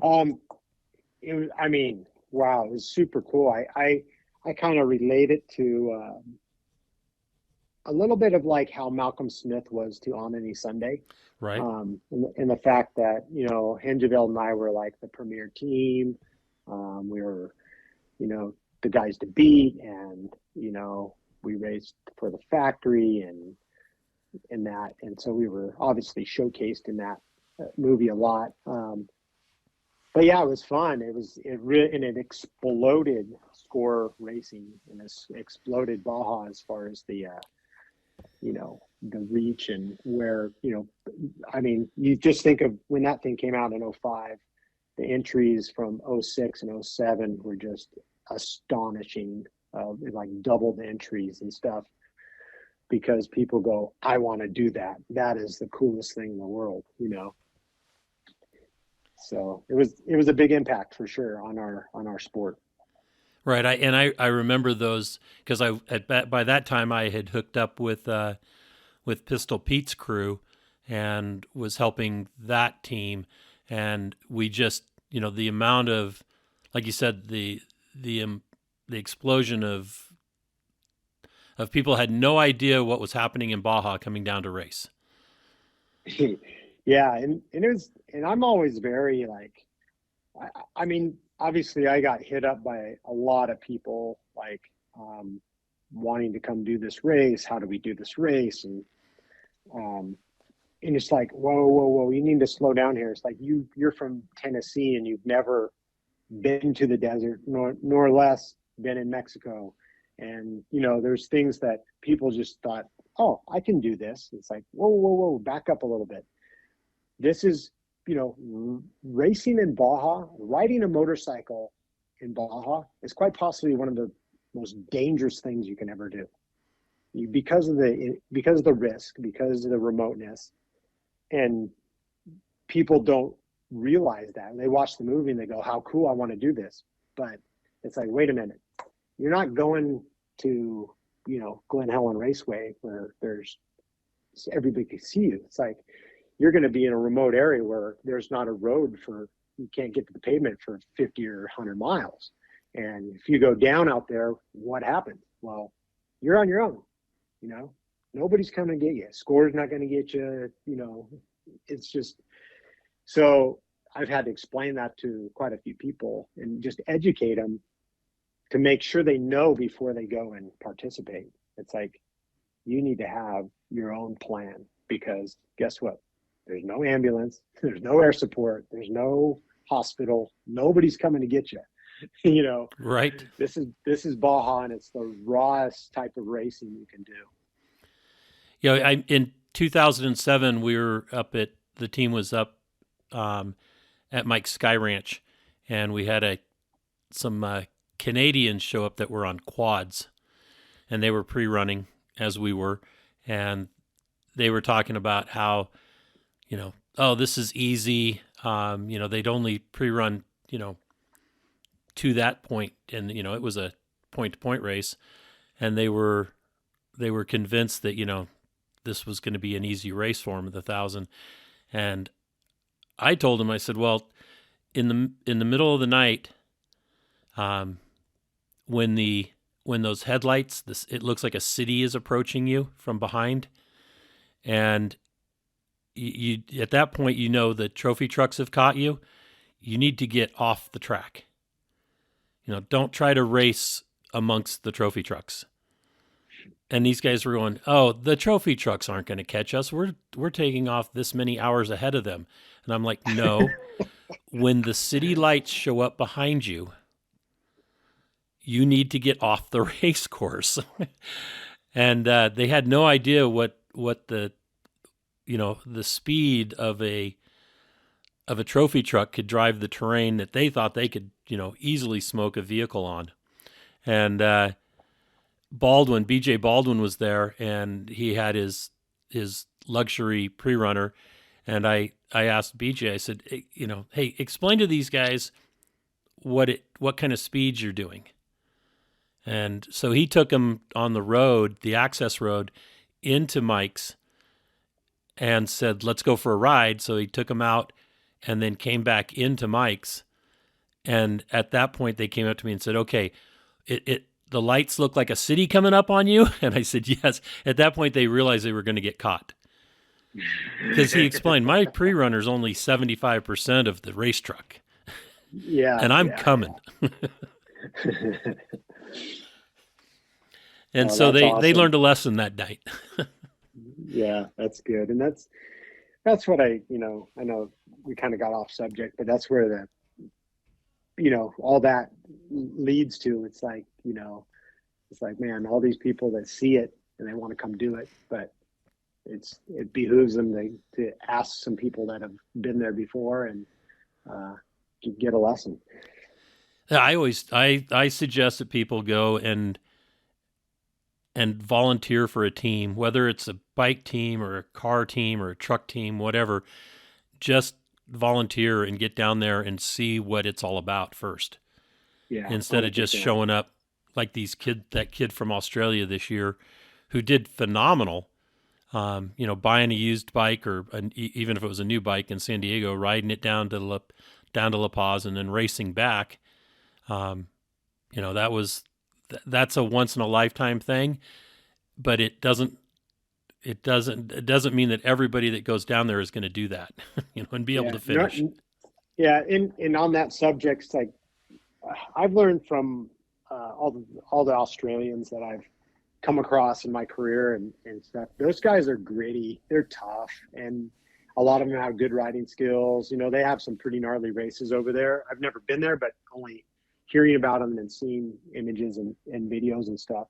It was, I mean, wow, it was super cool. I kind of relate it to a little bit of like how Malcolm Smith was to On Any Sunday. Right. In the fact that, Hengeveld and I were like the premier team. We were, the guys to beat, and, we raced for the factory and that. And so we were obviously showcased in that movie a lot. But yeah, it was fun. It exploded Score Racing, and it exploded Baja as far as the reach, and where, I mean, you just think of when that thing came out in 05, the entries from 06 and 07 were just astonishing, like double the entries and stuff, because people go, I want to do that. That is the coolest thing in the world, So it was a big impact for sure on our sport. Right. I remember those because by that time I had hooked up with Pistol Pete's crew and was helping that team, and we just the amount of, like you said, the explosion of people had no idea what was happening in Baja coming down to race. Yeah, and it was, and I'm always very like, I mean, obviously I got hit up by a lot of people like wanting to come do this race. How do we do this race? And it's like, whoa, you need to slow down here. It's like you're from Tennessee and you've never been to the desert, nor less been in Mexico. And there's things that people just thought, oh, I can do this. It's like, whoa, back up a little bit. This is, racing in Baja, riding a motorcycle in Baja is quite possibly one of the most dangerous things you can ever do. Because of the risk, because of the remoteness, and people don't realize that. They watch the movie and they go, how cool, I want to do this. But it's like, wait a minute, you're not going to, Glen Helen Raceway where there's everybody can see you. It's like, you're going to be in a remote area where there's not a road you can't get to the pavement for 50 or 100 miles. And if you go down out there, what happens? Well, you're on your own, nobody's coming to get you. Score's not going to get you, it's just, so I've had to explain that to quite a few people and just educate them to make sure they know before they go and participate. It's like, you need to have your own plan, because guess what? There's no ambulance, there's no air support, there's no hospital, nobody's coming to get you. Right. This is Baja, and it's the rawest type of racing you can do. In 2007, the team was up at Mike's Sky Ranch, and we had some Canadians show up that were on quads, and they were pre-running as we were, and they were talking about how, oh, this is easy. They'd only pre-run, to that point, and it was a point-to-point race, and they were convinced that this was going to be an easy race for them at the 1,000. And I told them, I said, well, in the middle of the night, when those headlights, it looks like a city is approaching you from behind, and you at that point, the trophy trucks have caught you. You need to get off the track. Don't try to race amongst the trophy trucks. And these guys were going, "Oh, the trophy trucks aren't going to catch us. We're taking off this many hours ahead of them." And I'm like, "No. When the city lights show up behind you, you need to get off the race course." And they had no idea what the the speed of a trophy truck could drive the terrain that they thought they could easily smoke a vehicle on. And BJ Baldwin was there, and he had his luxury pre-runner. And I asked BJ, I said, hey, explain to these guys what kind of speeds you're doing. And so he took him on the road, the access road, into Mike's, and said, let's go for a ride. So he took him out and then came back into Mike's. And at that point, they came up to me and said, okay, the lights look like a city coming up on you? And I said, yes. At that point, they realized they were going to get caught. Because he explained, my pre-runner is only 75% of the race truck. Yeah. And I'm coming. Yeah. And so they awesome. Learned a lesson that night. Yeah, that's good. And that's what I know we kind of got off subject, but that's where all that leads to. It's like, it's like, man, all these people that see it and they want to come do it, but it behooves them to ask some people that have been there before and get a lesson. I suggest that people go and volunteer for a team, whether it's a bike team or a car team or a truck team, whatever. Just volunteer and get down there and see what it's all about first. Yeah. Instead of just showing up like that kid from Australia this year who did phenomenal, buying a used bike or even if it was a new bike in San Diego, riding it down to La Paz and then racing back. That's a once in a lifetime thing, but it doesn't mean that everybody that goes down there is going to do that, and be able to finish. And on that subject, it's like I've learned from all the Australians that I've come across in my career and stuff. Those guys are gritty, they're tough, and a lot of them have good riding skills. They have some pretty gnarly races over there. I've never been there, but only hearing about them and seeing images and videos and stuff.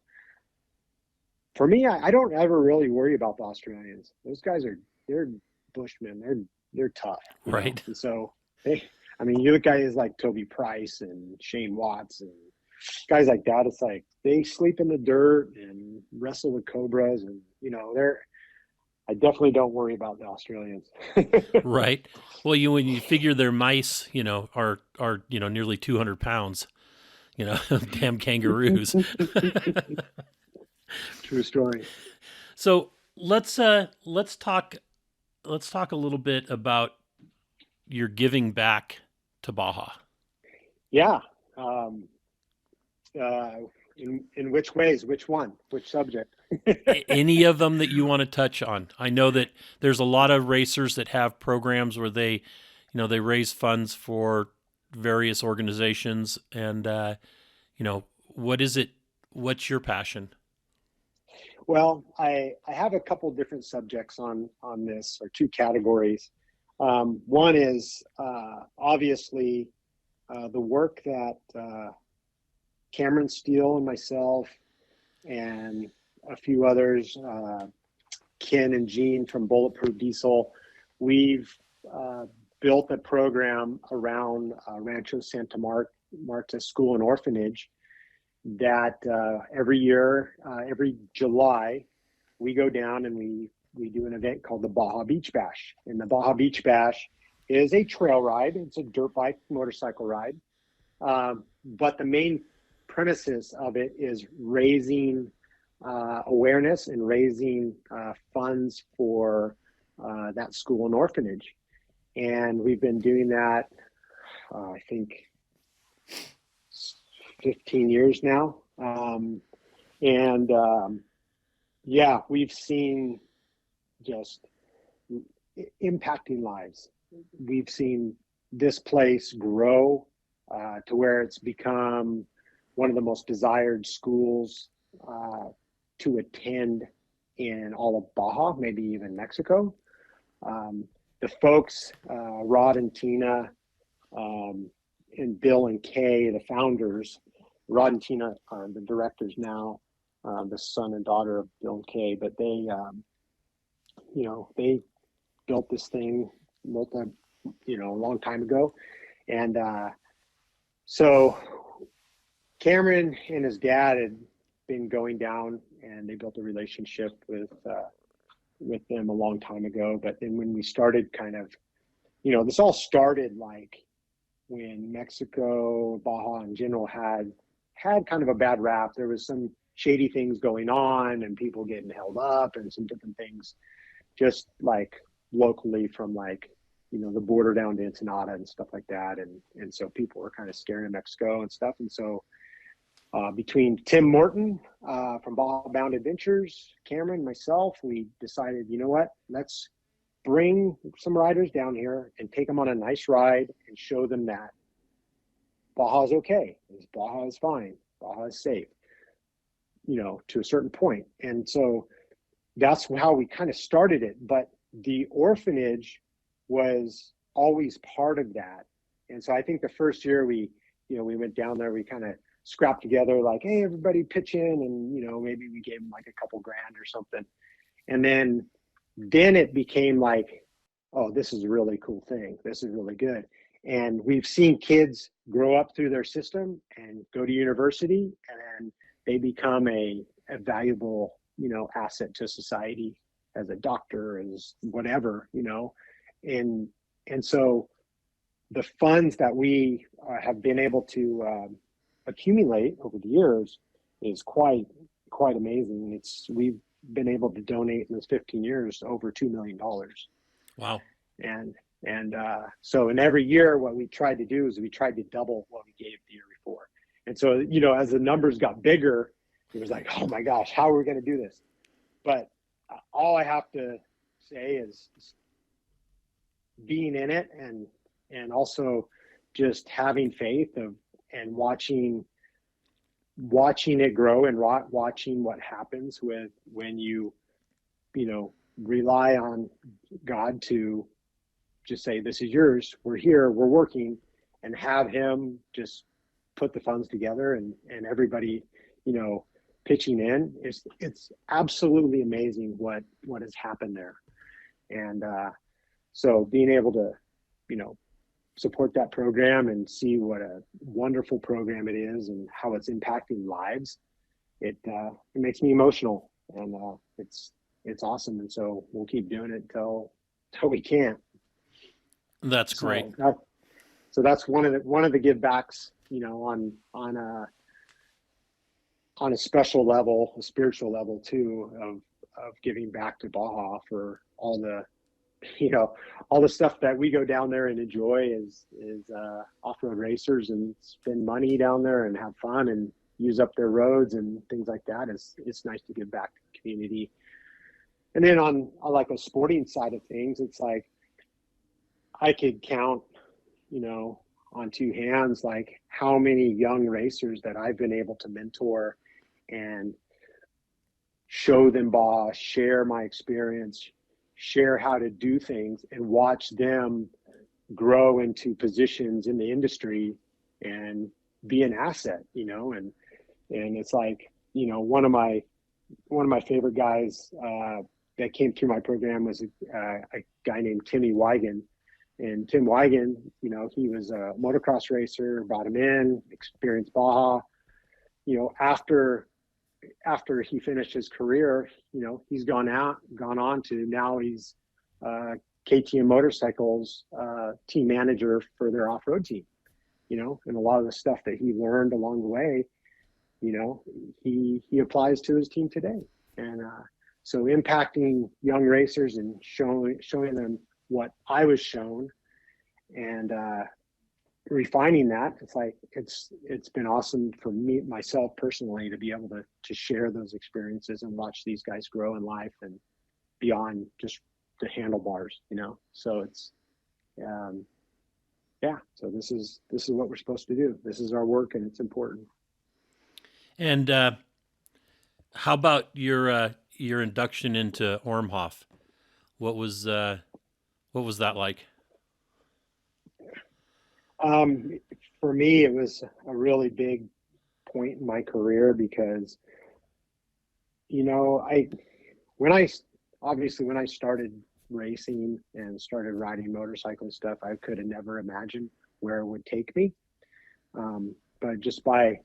For me, I don't ever really worry about the Australians. Those guys they're bushmen. They're tough. Right. And so, you look at guys like Toby Price and Shane Watts and guys like that. It's like they sleep in the dirt and wrestle with cobras, and I definitely don't worry about the Australians. Right. Well, when you figure their mice, are nearly 200 pounds, damn kangaroos. True story. So let's talk a little bit about your giving back to Baja. Yeah. In which ways? Which one? Which subject? Any of them that you want to touch on. I know that there's a lot of racers that have programs where they raise funds for various organizations, and what is it? What's your passion? Well, I have a couple different subjects on this, or two categories. One is obviously the work that Cameron Steele and myself and a few others, Ken and Gene from Bulletproof Diesel, we've built a program around Rancho Santa Maria School and Orphanage that every year, every July, we go down and we do an event called the Baja Beach Bash. And the Baja Beach Bash is a trail ride. It's a dirt bike motorcycle ride. But the main premises of it is raising awareness and raising funds for that school and orphanage. And we've been doing that, I think, 15 years now. We've seen just impacting lives. We've seen this place grow to where it's become one of the most desired schools to attend in all of Baja, maybe even Mexico. The folks, Rod and Tina, and Bill and Kay, the founders, Rod and Tina are the directors now, the son and daughter of Bill and Kay, but they, they built this thing a long time ago. And so Cameron and his dad had been going down, and they built a relationship with them a long time ago. But then when we started kind of, this all started like when Mexico, Baja in general had kind of a bad rap. There was some shady things going on and people getting held up and some different things just like locally from like, the border down to Ensenada and stuff like that. And so people were kind of scared of Mexico and stuff. And so between Tim Morton from Baja Bound Adventures, Cameron, myself, we decided, you know what, let's bring some riders down here and take them on a nice ride and show them that Baja is okay. Baja is fine. Baja is safe, to a certain point. And so that's how we kind of started it. But the orphanage was always part of that. And so I think the first year we went down there, we kind of scrapped together like, hey, everybody pitch in, and, maybe we gave them like a couple grand or something. And then it became like, oh, this is a really cool thing. This is really good. And we've seen kids grow up through their system and go to university, and they become a valuable, asset to society as a doctor, as whatever, and so the funds that we have been able to accumulate over the years is quite amazing. We've been able to donate in those 15 years over $2 million. Wow. And so in every year, what we tried to do is we tried to double what we gave the year before. And so, as the numbers got bigger, it was like, oh my gosh, how are we going to do this? But all I have to say is being in it and also just having faith and watching it grow and watching what happens when you rely on God to just say, this is yours, we're here, we're working, and have him just put the funds together and everybody pitching in. It's absolutely amazing what has happened there. And so being able to support that program and see what a wonderful program it is and how it's impacting lives, it makes me emotional, and it's awesome. And so we'll keep doing it till we can't. That's great. So that's one of the give backs, on a special level, a spiritual level too, of giving back to Baja for all the stuff that we go down there and enjoy is off-road racers and spend money down there and have fun and use up their roads and things like that. It's nice to give back to the community. And then on like a sporting side of things, it's like I could count, on two hands, like how many young racers that I've been able to mentor and show them Baja, share my experience, share how to do things, and watch them grow into positions in the industry and be an asset, and it's like, one of my favorite guys that came through my program was a guy named Timmy Wigan. And Tim Wigan, he was a motocross racer, brought him in, experienced Baja. After he finished his career, he's gone on to now he's KTM Motorcycles team manager for their off-road team, and a lot of the stuff that he learned along the way, he applies to his team today. And so impacting young racers and showing them what I was shown and refining that, it's like it's been awesome for myself personally to be able to share those experiences and watch these guys grow in life and beyond just the handlebars, so it's so this is what we're supposed to do. This is our work, and it's important. And How about your induction into ORMHOF? What was that like? Um, for me, it was a really big point in my career because, I when I obviously when I started racing and started riding motorcycle and stuff, I could have never imagined where it would take me. But just by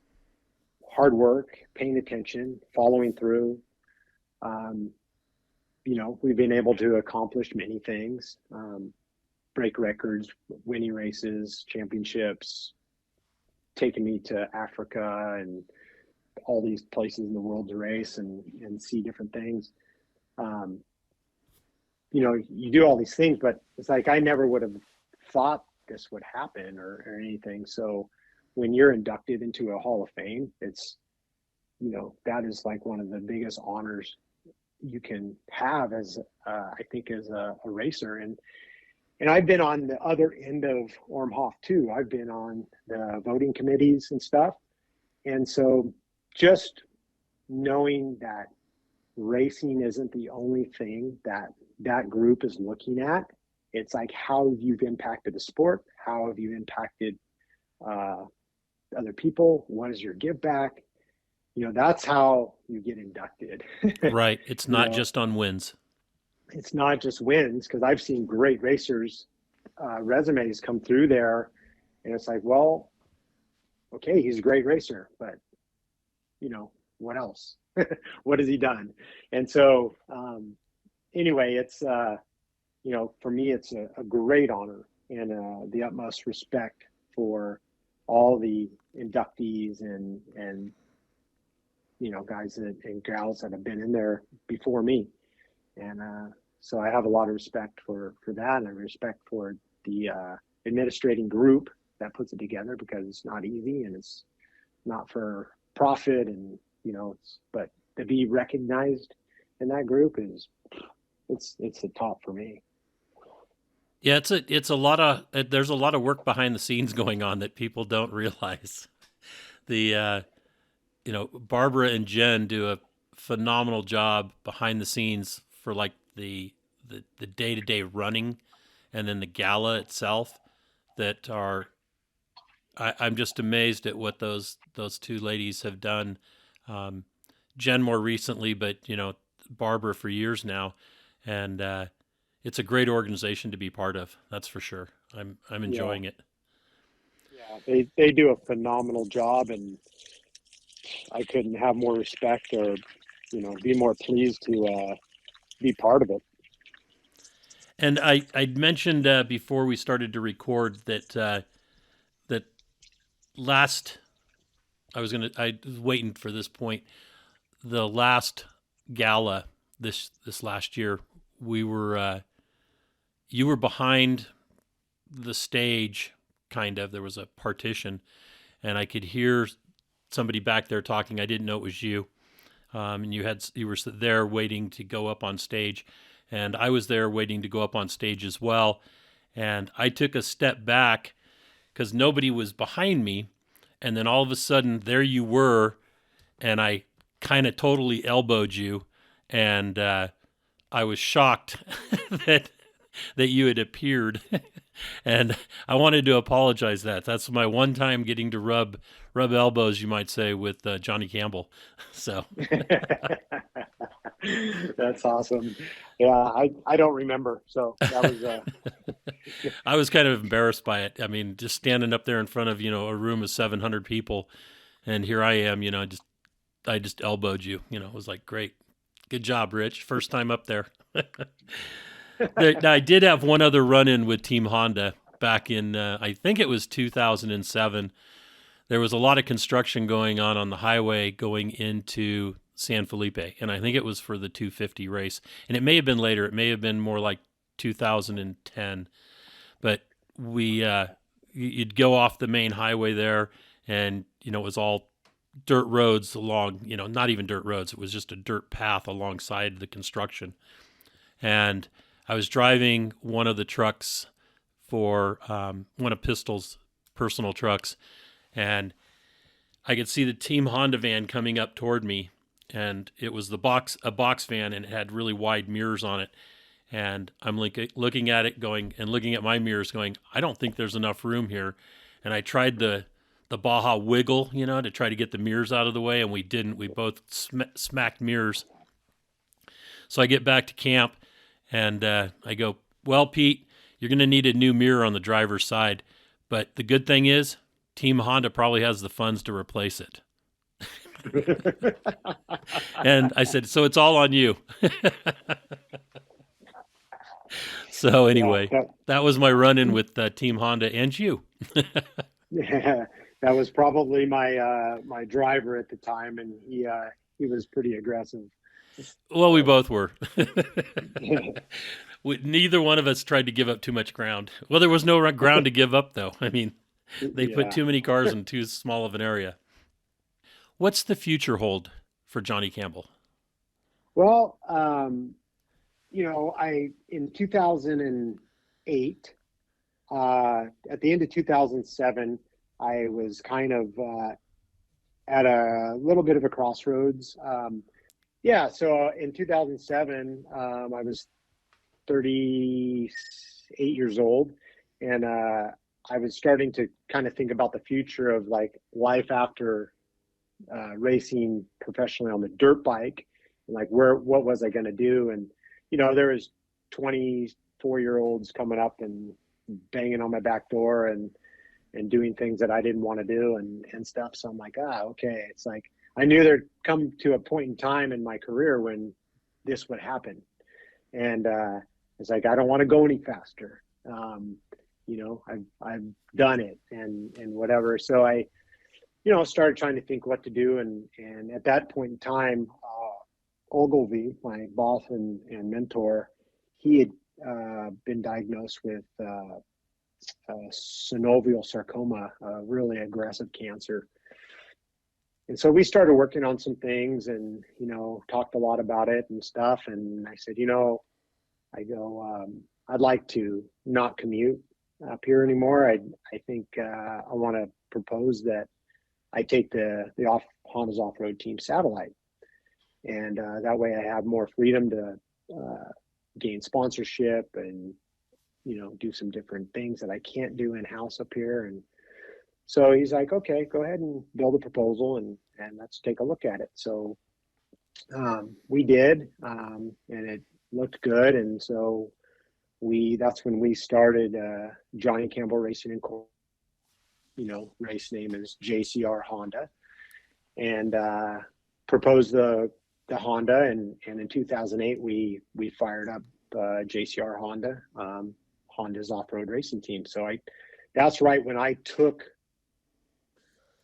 hard work, paying attention, following through, um, we've been able to accomplish many things, break records, winning races, championships, taking me to Africa and all these places in the world to race and see different things. Um, you do all these things, but it's like I never would have thought this would happen or anything. So when you're inducted into a Hall of Fame, it's, that is like one of the biggest honors you can have as, I think, as a racer. And I've been on the other end of ORMHOF too. I've been on the voting committees and stuff. And so just knowing that racing isn't the only thing that group is looking at, it's like, how you've impacted the sport, how have you impacted other people, what is your give back? That's how you get inducted. Right. It's you not know just on wins. it's not just wins, because I've seen great racers resumes come through there, and it's like, well, okay, he's a great racer, but what else? What has he done? And so anyway, it's for me, it's a great honor and the utmost respect for all the inductees and guys and gals that have been in there before me. And so I have a lot of respect for that, and respect for the administrating group that puts it together, because it's not easy and it's not for profit, and but to be recognized in that group it's the top for me. Yeah, it's a lot of there's a lot of work behind the scenes going on that people don't realize. The Barbara and Jen do a phenomenal job behind the scenes for like the day-to-day running, and then the gala itself, that are I'm just amazed at what those two ladies have done. Um, Jen more recently, but Barbara for years now, and it's a great organization to be part of. That's for sure. I'm Yeah, enjoying it. yeah, they do a phenomenal job, and I couldn't have more respect or be more pleased to be part of it. And I mentioned before we started to record that last I was waiting for this point. The last gala this last year, we were you were behind the stage, kind of. There was a partition, and I could hear somebody back there talking. I didn't know it was you, and you were there waiting to go up on stage, and I was there waiting to go up on stage as well. And I took a step back because nobody was behind me, and then all of a sudden there you were, and I kind of totally elbowed you, and I was shocked that you had appeared, and I wanted to apologize. That's my one time getting to rub elbows, you might say, with Johnny Campbell. So That's awesome. Yeah, I don't remember. So that was I was kind of embarrassed by it. I mean, just standing up there in front of a room of 700 people, and here I am. I just elbowed you. It was like, great, good job, Rich. First time up there. Now, I did have one other run-in with Team Honda back in, I think it was 2007. There was a lot of construction going on the highway going into San Felipe, and I think it was for the 250 race. And it may have been later. It may have been more like 2010. But you'd go off the main highway there, and it was all dirt roads along. Not even dirt roads. It was just a dirt path alongside the construction. And I was driving one of the trucks for one of Pistol's personal trucks, and I could see the Team Honda van coming up toward me, and it was a box van, and it had really wide mirrors on it. And I'm looking at it going, and looking at my mirrors going, I don't think there's enough room here. And I tried the Baja wiggle, to try to get the mirrors out of the way, and we didn't. We both smacked mirrors. So I get back to camp, and I go, well, Pete, you're going to need a new mirror on the driver's side. But the good thing is, Team Honda probably has the funds to replace it. And I said, so it's all on you. So anyway, that was my run-in with Team Honda and you. Yeah, that was probably my my driver at the time, and he was pretty aggressive. Well, we both were. Neither one of us tried to give up too much ground. Well, there was no ground to give up, though. I mean, they put too many cars in too small of an area. What's the future hold for Johnny Campbell? Well, in 2008, at the end of 2007, I was kind of at a little bit of a crossroads. So in 2007, I was 38 years old, and I was starting to kind of think about the future of like life after racing professionally on the dirt bike, and like what was I going to do? And there was 24-year-olds coming up and banging on my back door and doing things that I didn't want to do and stuff. So I'm like, okay. It's like I knew there'd come to a point in time in my career when this would happen, and it's like I don't want to go any faster. I've done it and whatever. So I started trying to think what to do, and at that point in time, Ogilvy, my boss and mentor, he had been diagnosed with synovial sarcoma, a really aggressive cancer. And so we started working on some things and, talked a lot about it and stuff. And I said, I'd like to not commute up here anymore. I think I want to propose that I take the Honda's off-road team satellite. And that way I have more freedom to gain sponsorship and, do some different things that I can't do in-house up here. And so he's like, okay, go ahead and build a proposal and let's take a look at it. So we did, and it looked good. And so that's when we started Johnny Campbell Racing Incorporated. Race name is JCR Honda, and proposed the Honda. And in 2008, we fired up JCR Honda, Honda's off-road racing team. So that's right when I took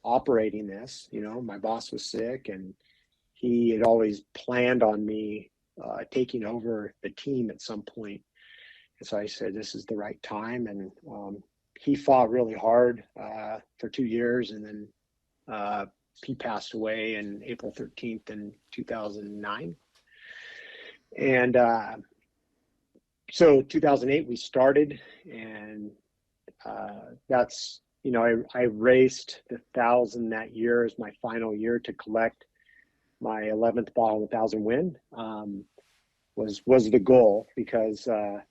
operating this. My boss was sick, and he had always planned on me taking over the team at some point. And so I said, this is the right time. And he fought really hard for 2 years, and then he passed away in April 13th in 2009. And so 2008 we started, and that's, I raced the 1,000 that year as my final year to collect my 11th Baja 1000 win. Was the goal, because the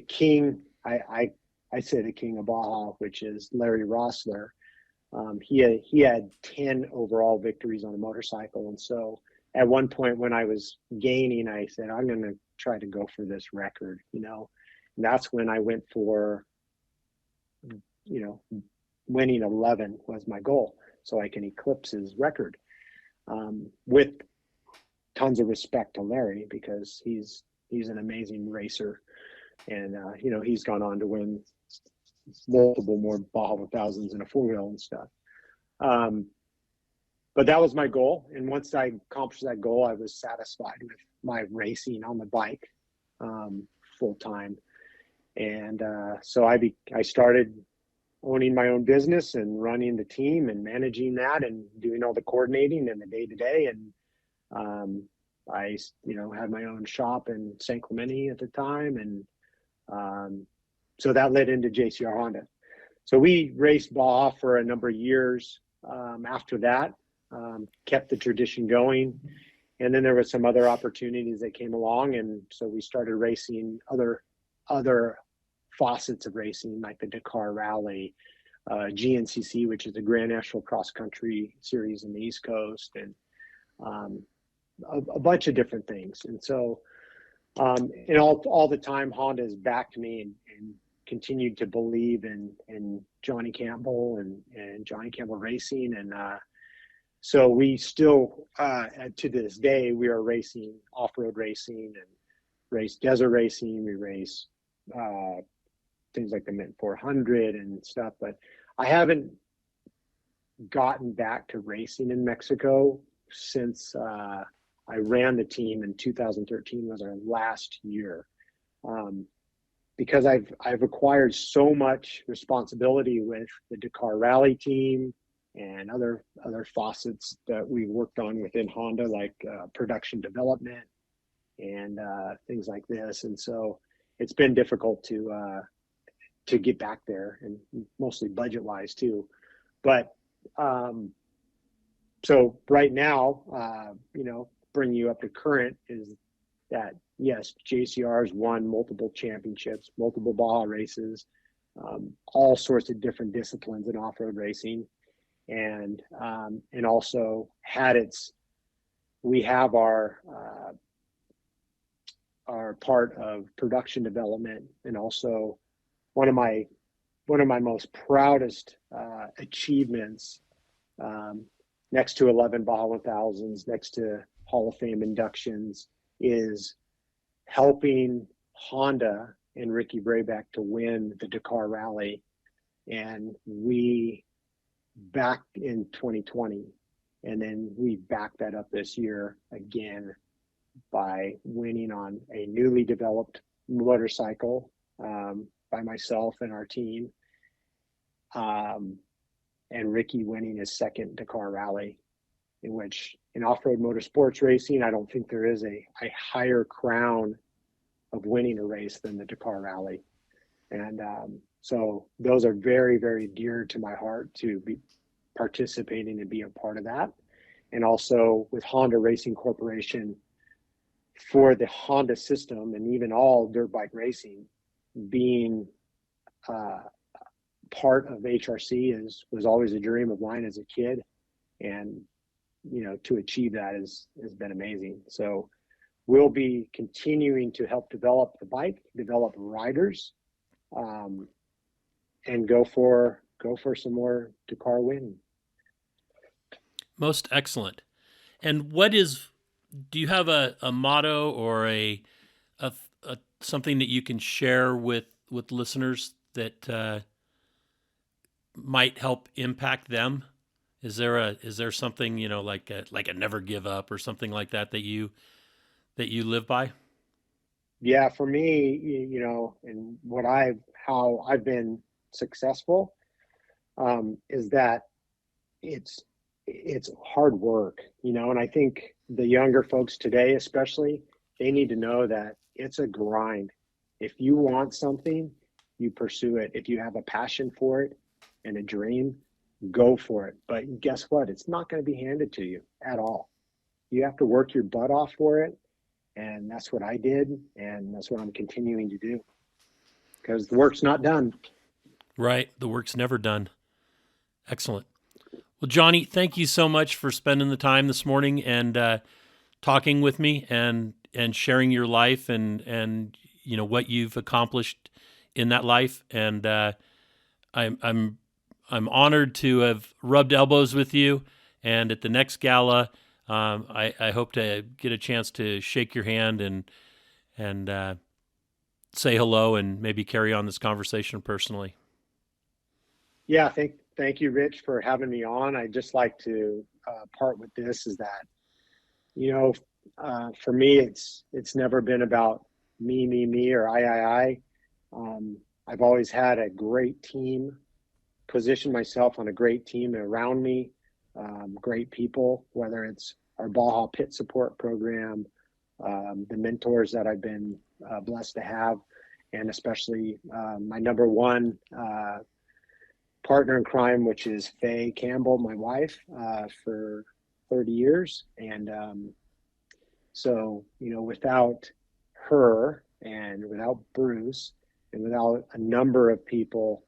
king, I say the king of Baja, which is Larry Rossler. He had 10 overall victories on a motorcycle. And so at one point when I was gaining, I said, I'm going to try to go for this record, and that's when I went for, winning 11 was my goal, so I can eclipse his record, with tons of respect to Larry, because he's an amazing racer. And, he's gone on to win multiple more Baja 1000s in a four-wheel and stuff. But that was my goal. And once I accomplished that goal, I was satisfied with my racing on the bike full time. And so I started owning my own business and running the team and managing that and doing all the coordinating and the day-to-day. And I, had my own shop in San Clemente at the time. And so that led into JCR Honda. So we raced Baja for a number of years after that. kept the tradition going. And then there were some other opportunities that came along, and so we started racing other facets of racing, like the Dakar Rally, GNCC, which is the Grand National Cross Country Series in the East Coast, and a bunch of different things. And so, and all the time, Honda has backed me and continued to believe in Johnny Campbell and Johnny Campbell Racing. And so we still, to this day, we are racing off-road racing and race desert racing. We race things like the Mint 400 and stuff, but I haven't gotten back to racing in Mexico since I ran the team in 2013 was our last year, because I've acquired so much responsibility with the Dakar Rally team and other facets that we worked on within Honda, like production development and things like this. And so it's been difficult to get back there, and mostly budget wise too. But so right now, bring you up to current is that, yes, JCR has won multiple championships, multiple Baja races, all sorts of different disciplines in off-road racing. And also we have our part of production development, and also one of my most proudest achievements, next to 11 Baja 1000s, next to Hall of Fame inductions, is helping Honda and Ricky Brayback to win the Dakar Rally. And we backed in 2020, and then we backed that up this year again by winning on a newly developed motorcycle by myself and our team, and Ricky winning his second Dakar Rally, in which in off-road motorsports racing, I don't think there is a higher crown of winning a race than the Dakar Rally. And so those are very, very dear to my heart, to be participating and be a part of that. And also with Honda Racing Corporation, for the Honda system and even all dirt bike racing, being part of HRC was always a dream of mine as a kid. And to achieve that has been amazing. So we'll be continuing to help develop the bike, develop riders, and go for some more Dakar win. Most excellent. And do you have a motto or a something that you can share with listeners that might help impact them? Is there something, like a never give up or something like that you live by? Yeah, for me, and how I've been successful, is that it's hard work, and I think the younger folks today, especially, they need to know that it's a grind. If you want something, you pursue it. If you have a passion for it and a dream, go for it. But guess what? It's not going to be handed to you at all. You have to work your butt off for it. And that's what I did. And that's what I'm continuing to do, because the work's not done. Right. The work's never done. Excellent. Well, Johnny, thank you so much for spending the time this morning and talking with me and sharing your life and what you've accomplished in that life. And I'm honored to have rubbed elbows with you. And at the next gala, I hope to get a chance to shake your hand and say hello and maybe carry on this conversation personally. Yeah, thank you, Rich, for having me on. I'd just like to part with this, is that, for me, it's never been about me, or I. I've always had a great team, positioned myself on a great team around me, great people, whether it's our Baja Pit Support Program, the mentors that I've been blessed to have, and especially my number one partner in crime, which is Campbell, my wife, for 30 years. And so, without her and without Bruce and without a number of people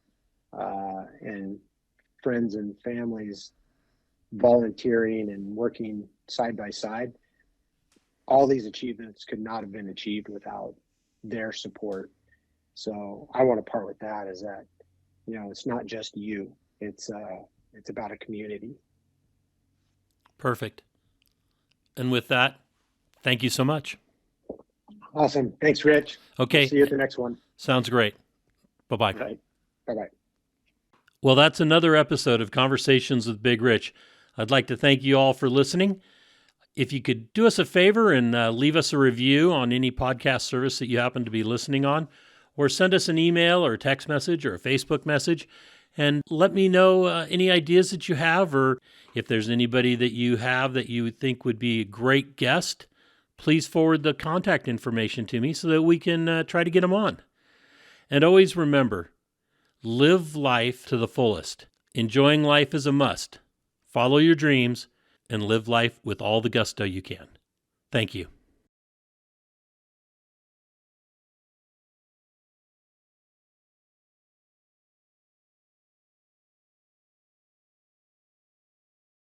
and friends and families volunteering and working side by side, all these achievements could not have been achieved without their support. So I want to part with that, is that, it's not just you, it's about a community. Perfect. And with that, thank you so much. Awesome. Thanks, Rich. Okay. See you at the next one. Sounds great. Bye-bye. Right. Bye-bye. Well, that's another episode of Conversations with Big Rich. I'd like to thank you all for listening. If you could do us a favor and leave us a review on any podcast service that you happen to be listening on, or send us an email or a text message or a Facebook message, and let me know any ideas that you have, or if there's anybody that you have that you think would be a great guest, please forward the contact information to me so that we can try to get them on. And always remember, live life to the fullest. Enjoying life is a must. Follow your dreams and live life with all the gusto you can. Thank you.